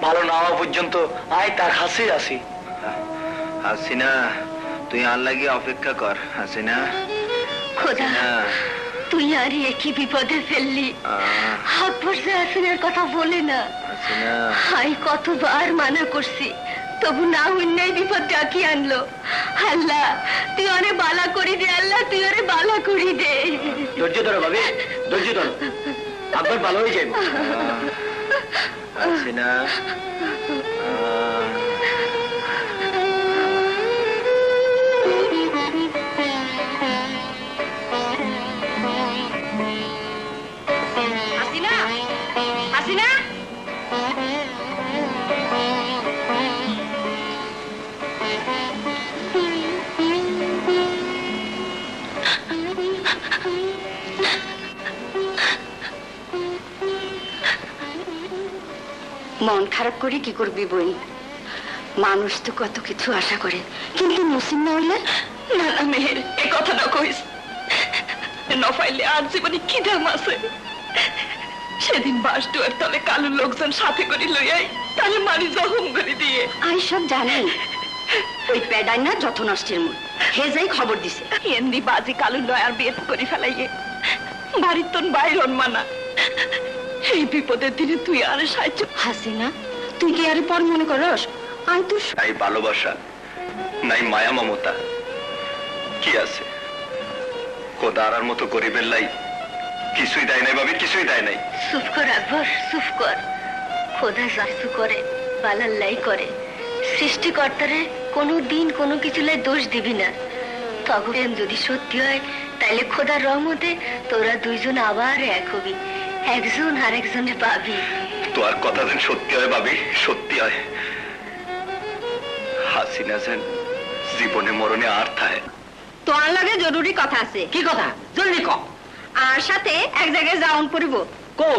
ভালো না হওয়া পর্যন্ত আয় তার কাছেই আছি। হাসিনা, তুই আর লাগিয়ে অপেক্ষা কর। হাসিনা, খোদা, তুই আর একই বিপদে ফেললি। আকবর যে হাসিনার কথা বলে না। হাসিনা, হাই কতবার মানা করছি, তবু না অন্যায় বিপদ ডাকি আনলো। আল্লাহ তুই ওরে বালা করি দে, আল্লাহ তুই ওরে বালা করি দে। ধৈর্য ধরো ভাবি, ধৈর্য ধরো, আকবর ভালো হয়ে যাবে। হাসিনা, হাসিনা, হাসিনা, মন খারাপ করে কি করবি বোন? মানুষ তো কত কিছু আশা করে, কিন্তু মুসিম না হইলে। না না মেহের, এ কথাটা কইস নফাইলে আর জীবনে কি দাম আছে? সেদিন বাসডুয়ার তলে কালো লোকজন সাথে করে লইয়াই তাহলে মারি জখম করে দিয়ে। আমি সব জানি, ওই প্যাডাই না যত নষ্টের মূল, হে যাই খবর দিছে। এমনি বাজি কালু লয়ার বিয়ে করে ফেলাইয়ে বাড়ির তোর বাইরন মানা। এই বিপদের দিনে তুই আর সাহায্য। হাসিনা, তুই কি আরে পর মনে করস? আমি তো নাই ভালোবাসা, নাই মায়া মমতা, কি আছে? কোদারার মতো গরিবের লাই কিছুই দেয় নাই ভাবি, কিছুই দেয় নাই। চুপ কর আকবর, চুপ কর। খোদা যাচু করে বালাল্লাই করে, সৃষ্টিকর্তারে কোনো দিন কোনো কিছু লাই দোষ দিবি না। তখন যদি সত্যি হয় তাইলে খোদার রহমতে তোরা দুইজন আবার এক হবি, একজন আর একজনের পাবি। তোর কথা যেন সত্যি হয় ভাবি, সত্যি হয়। হাসিনা যেন জীবনে মরণে আর থাকে। তোর লগে জরুরি কথা আছে। কি কথা? জলদি ক। আর সাথে এক জায়গায় যাওন পড়িব। কো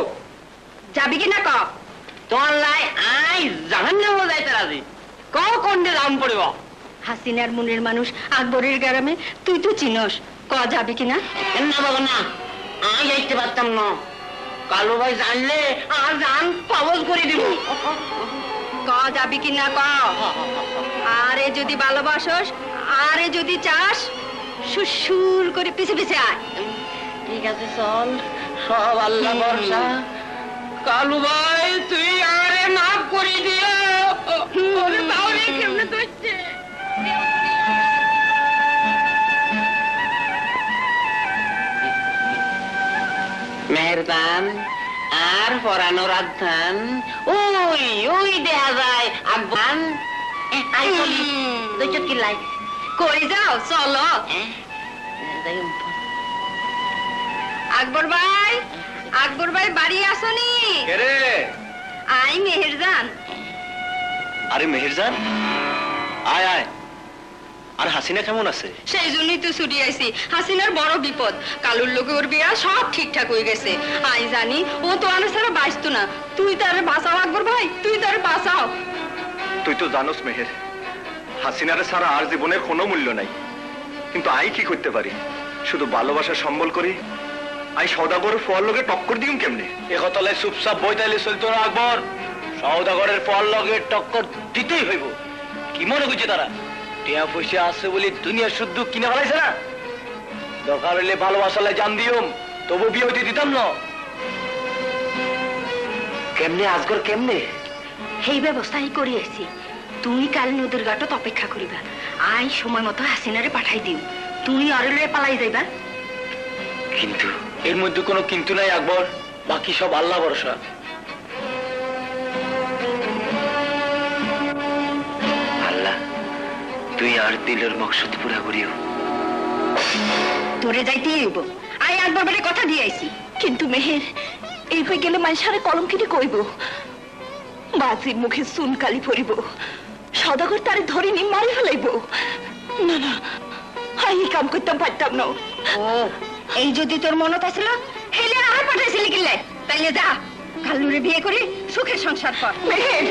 যাবি কি না ক? তোর লাই আই জাহান্নাম যাইতে রাজি। ক কোনটা দাম পড়িব? হাসিনার মনের মানুষ আকবরের গ্রামে, তুই তো চিনস। ক যাবি কিনা? না বাবা না, আমি যাইতে পারতাম না। কালু ভাই জানলে আর জান পাগল করে দিব। ক যাবি কিনা ক? আরে যদি ভালোবাসস, আরে যদি চাস, সুসুর করে পিছে পিছে আয়। ঠিক আছে চল, সব আল্লাহ ভরসা। কালু ভাই তুই আরে মাফ করে দিও। টান আর পরানোর আধান ওই ওই দেখা যায় আগুন আই চলি দুই চটকি লাই কই যাও চলো আকবর ভাই বাড়ি আসনি কে রে? আই মেহেরজান। আরে মেহেরজান, আয় আয়। আর হাসিনা কেমন আছে? সেই জন্যই তো ছুটি আইছি। হাসিনার বড় বিপদ, কালুর লোকে ওর বিয়া সব ঠিকঠাক হয়ে গেছে। আই জানি ও তো আনা ছাড়া বাঁচতো না। তুই তারে বাঁচাও আকবর ভাই, তুই তারে বাঁচাও। তুই তো জানোস মেহের, হাসিনারে ছাড়া আর জীবনের কোনো মূল্য নাই। কিন্তু আই কি করতে পারি? শুধু ভালোবাসা সম্বল করি। আই সওদাগরের ফল লগে টক্কর দিম কেমনে? একতলায় চুপচাপ বইতাইলে চলতো না আকবর। সওদাগরের ফল লগে টক্কর দিতেই হইব। কি মনে করছে তারা? টিয়া পয়সা আছে বলে দুনিয়া শুদ্ধ কিনে ফেলাইছে না? দরকার হইলে ভালোবাসালে জান দিওম, তবু বিয়ে হইতে দিতাম না। কেমনে আজগর কেমনে? এই ব্যবস্থাই করে আইছি। তুই কাল নদীর ঘাটত অপেক্ষা করিবা। আই সময় মতো হাসিনারে পাঠাই দিও। তুই আরে লয়ে পালাই যাইবা। কিন্তু এর মধ্যে কোনো কিন্তু নাই আকবর। বাকি সব আল্লাহ ভরসা। আল্লাহ, তুই আর দিলের মকসদ পুরা করিও। তোরে যাইতেই হইব। আই আকবর বাড়ি কথা দিয়ে আইছি। কিন্তু মেহের, এই হয়ে গেলে মানুষারে কলঙ্কিতে কইব, বাজির মুখে চুন কালি পরিব, সদাগর তারে ধরে নি মারি ফেলাইব। না না, এই কাম করতাম পারতাম না। ও, এই যদি তোর মনত আসলো হেলে আর পাঠাইছিলি কিলে? তাইলে যা, কালুরে বিয়ে করে সুখের সংসার কর। মেহের,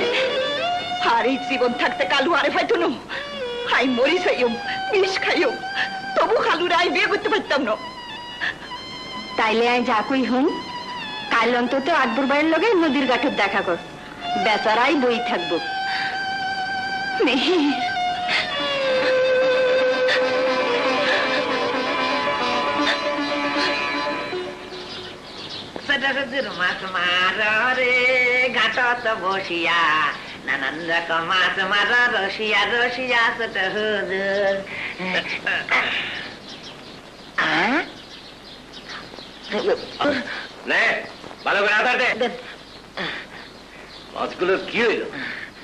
আর এই জীবন থাকতে কালু আরে পাইতো না। আই মরি চাইও, বিষ খাইও, তবু কালুরে আই বিয়ে করতে পারতাম না। তাইলে আই যা কই হুন, কাল অন্তত আকবর ভাইয়ের লগে নদীর ঘাটত দেখা কর। বেচারাই বই থাকবো। মেহের, মাছ মারে ঘাটত বসিয়া নানান রকম মাছ মারা রসিয়া রসিয়া ছোট হুজুর। নে, ভালো করে আধার দে। মাছগুলো কি হইল?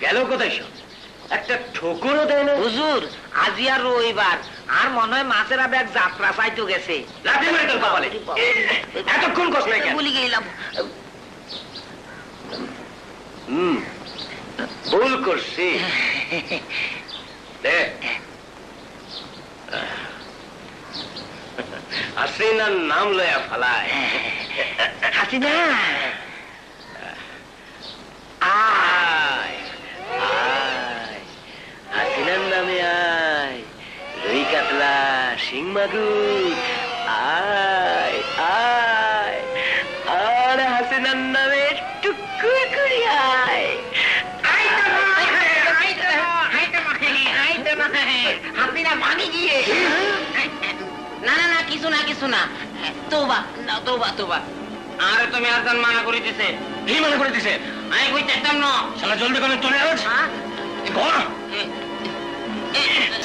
গেল কোথায় সব? একটা ঠোকরও দেয় না। হুজুর, আজি আর রবিবার, আর মনে হয় মাছেরা ব্যাগ যাত্রা চাইতে গেছে। লাঠি মারি তোর কপালে। এতক্ষণ কষ্ট নাই কেন? ভুলি গেলাম। ভুল করছি। দে। হাসিনার নাম লয়া ফালায়। হাসিনা, আয় আয়, হাসিনার নামে আয়। রুই কাতলা, শিং মাগুর, আয় আয়। আর হাসিনার নামে টুকুর করি আয়। হাসিনা ভাগি গিয়ে। না না না, কিছু না কিছু না। তোবা তোবা তোবা। আরে তুমি আর মানা করে দিছে। কি মনে করে দিছে? আমি কই চাইতাম না। শালা জলদি করে চলে আস।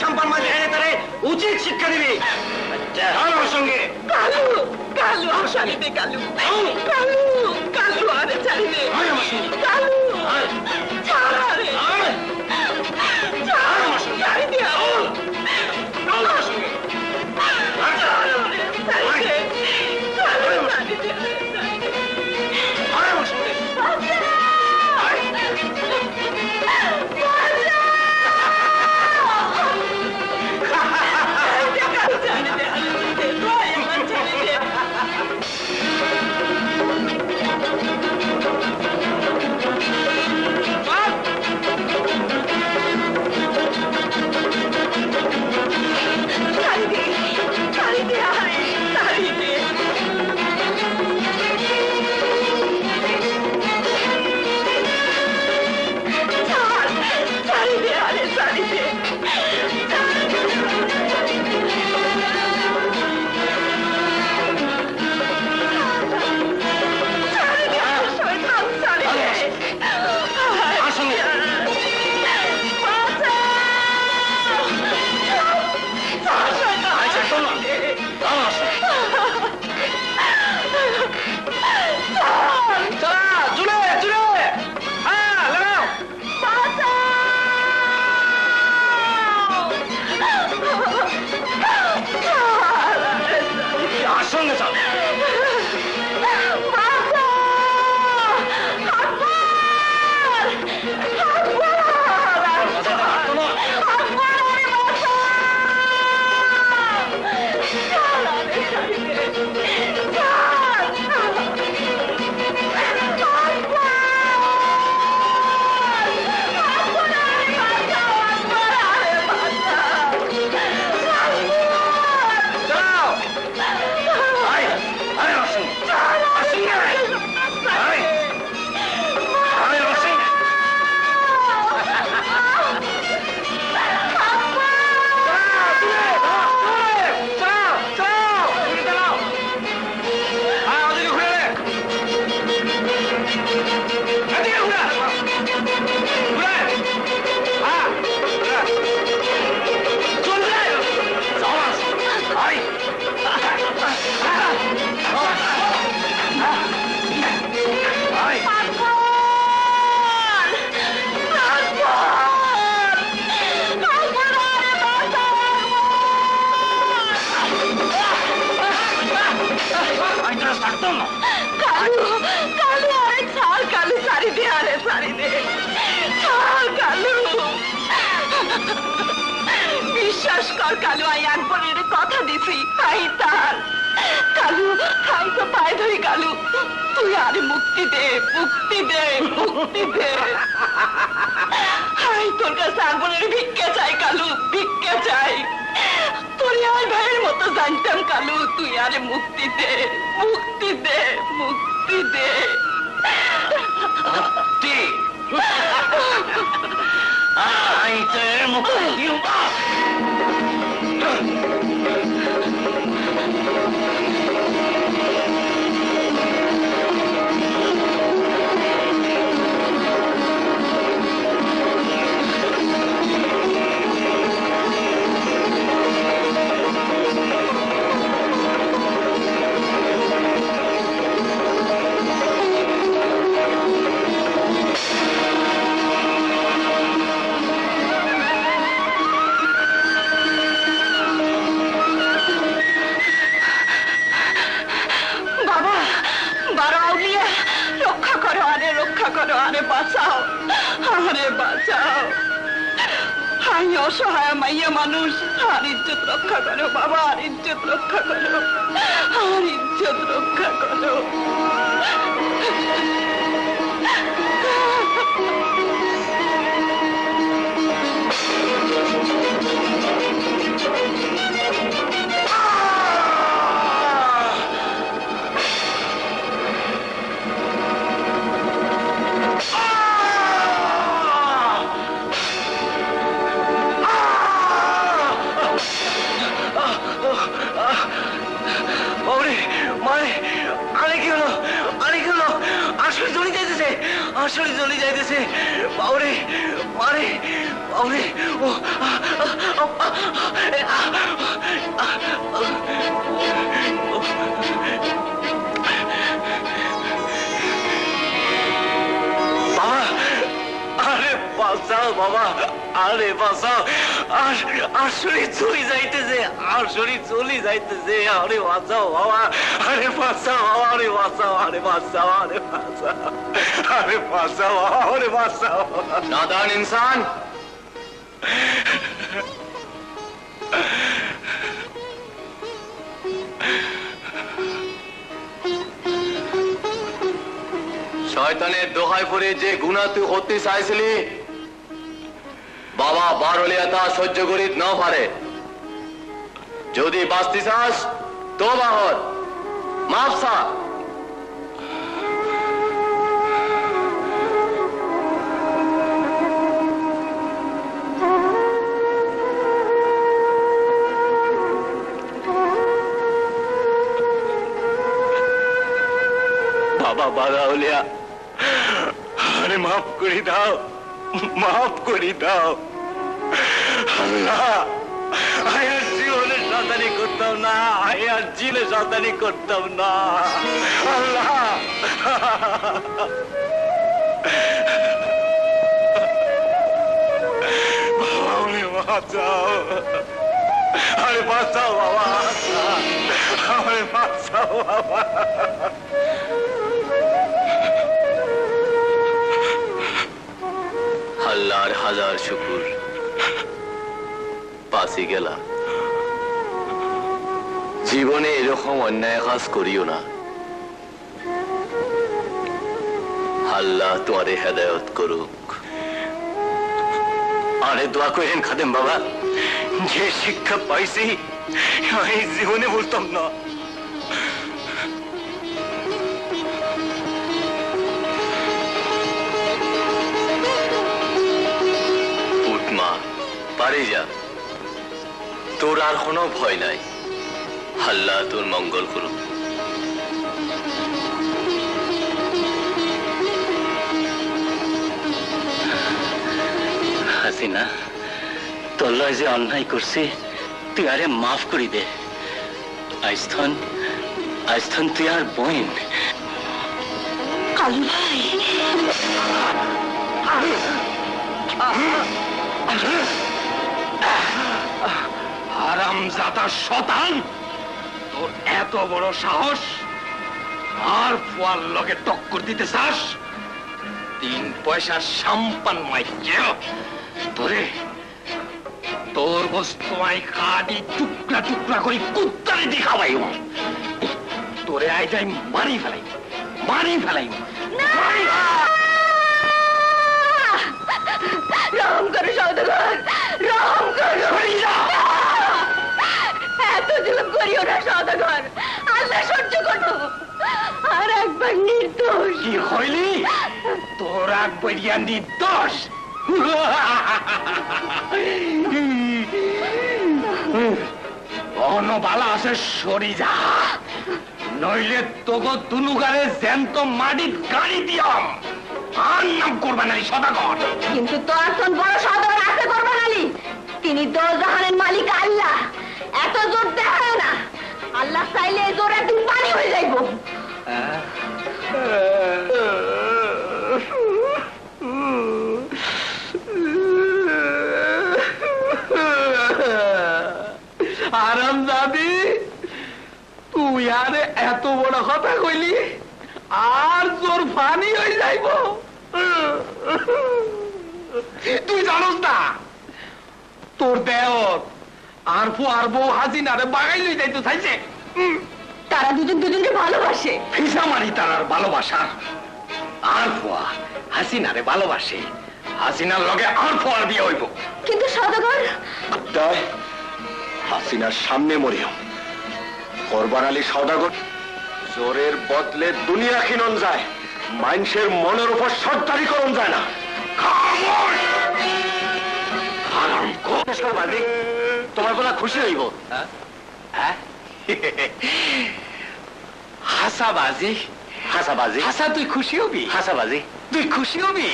সম্পান মাঝে তারে উচিত শিক্ষা দিবি। আমার সঙ্গে কালু, কালু আর ছাড়ি দে, কালু, কালু, কালু আরে ছাড়ি দে, কালু, ছাড় আরে, ছাড়, ছাড়ি দে, আমার সঙ্গে, ছাড় আরে, ছাড়ি দে, কালু, ছাড়ি দে, আমার সঙ্গে সঙ্গে চল। বিশ্বাস কর কালু, আই আনপনের কথা দিছি। হাই তার কালু, হাই তো পায়ে ধরি কালু, তুই আরে মুক্তি দে, মুক্তি দে, মুক্তি দে। হাই তোর কাছে আনপনের ভিক্ষা চাই কালু, ভিক্ষা চাই। তোর আর ভাইয়ের মতো জানতাম কালু, তুই আরে মুক্তি দে, মুক্তি দে, মুক্তি দে। আই তোর মুক্তি দিও না। অসহায় মাইয়া মানুষ, আর ইজ্জত রক্ষা করো বাবা, আর ইজ্জত রক্ষা করো, আর ইজ্জত রক্ষা করো। আসলে চলে যাইতেছে বাউরে, মারে বাউরে। ও বাবা, আরে বাঁচাও বাবা, আরে বাঁচাও। আর শরীর চলে যাইতেছে, আর শরীর চলে যাইতেছে। আরে বাঁচাও বাবা, আরে বাঁচাও বাবা, আরে বাঁচাও, আরে বাঁচাও, আরে বাঁচাও, আরে বাঁচাও, আরে বাঁচাও। নাদান ইনসান, শয়তানের দোহাই পড়ে যে গুনাহ তুই করতে চাইছিলি, বাবা বারলিয়া তা সহ্য করিত না পারে। যদি বাঁচতে চাস তোবা হর, মাফ চা। বাবা বারলিয়া, আরে মাফ করে দাও, মাফ করে দাও। আল্লাহ, আয়ার জীবনে শয়তানি করতাম না, আয়ার জীবনে শয়তানি করতাম না। আল্লাহ, বাবা আমাকে বাঁচাও। আরে বাঁচাও বাবা, আরে বাঁচাও বাবা। আল্লাহর হাজার শুকুর, বাঁচি গেলা। জীবনে এরকম অন্যায় কাজ করিও না। আল্লাহ তোমারে হেদায়ত করুক। আরে দোয়া করেন খাদেম বাবা, যে শিক্ষা পাইছি আমি জীবনে বলতাম না। উঠমা, পারে যা, তোর আর কোনো ভয় নাই। আল্লাহ তোর মঙ্গল করুক। হাসিনা, তোর লয় যে অন্যায় করছি তুই আরে মাফ করি দে। আইস্থন তুই আর বোন। কালু ভাই, হারামজাদা শতান, তোর এত বড় সাহস, আর ফুয়ার লগে টক্কর দিতে চাস? 3 পয়সার সাম্পান মাইকে তোরে, তোর বস্তু আই কাটি টুকরা টুকরা করে কুত্তারে দেখাবাই। তোরে আইটাই মারি ফেলাই, মারি ফেলাই। রহম করো সওদাগর, রহম করো। এত জুলুম করিও না সওদাগর, আল্লাহ সহ্য করতো। আর একবার নির্দোষ। কি হইলি? তোর একবারিয়া নির্দোষ? অনবালা আছে সরি যা, নইলে তোকে দুনুগারে জ্যান্ত মাটির গাড়ি দিয়াম। আর নাম করবেন না সদাগর। কিন্তু তোর কোন বড় সওদাগর আছে করবেন আলী? তিনি দোজাহানের মালিক আল্লাহ। এত জোর দেখায় না, আল্লাহ চাইলে এই জোর একদিন পানি হয়ে যাইব। আরামজাদি, তুই আরে এত বড় কথা কইলি, আর তোর ফানি হয়ে যাইব? তুই জানোস না তোর দেওর আর ফুয়ার বউ হাসিনারে বাগাই লই যাইতে চাইছে। তারা দুজন দুজনকে ভালোবাসে। ফিসা মারি তার ভালোবাসা। আর ফুয়া হাসিনারে ভালোবাসে, হাসিনার লগে আর ফুয়ার বিয়ে হইব। কিন্তু সওদাগর, হাসিনার সামনে মরিও। করবার আলী সওদাগর, জোরের বদলে দুনিয়া কিনন যায়, মানুষের মনের উপর সর্দারি করন যায় না। তোমার বলা খুশি হইব। হাসাবাজি, হাসাবাজি, হাসা তুই খুশি হবি? হাসাবাজি, তুই খুশি হবি?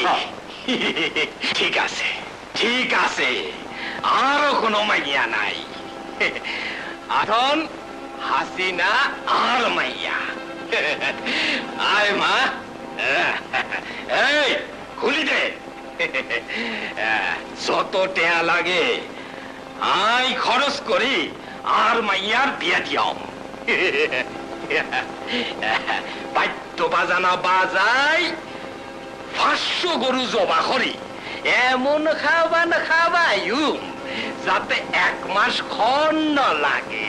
ঠিক আছে, ঠিক আছে, আরো কোনো মাইয়া নাই। এখন হাসিনা আর মাইয়া। আয় মা, এই খুলি দে। যত টেয়া লাগে আই খরচ করি আর মাইয়ার বিয়া দিয়াম। বাদ্য বাজানা বাজাই 500 গরু জবা করি, এমন খাবান খাবাইম যাতে 1 মাস খন্ন লাগে।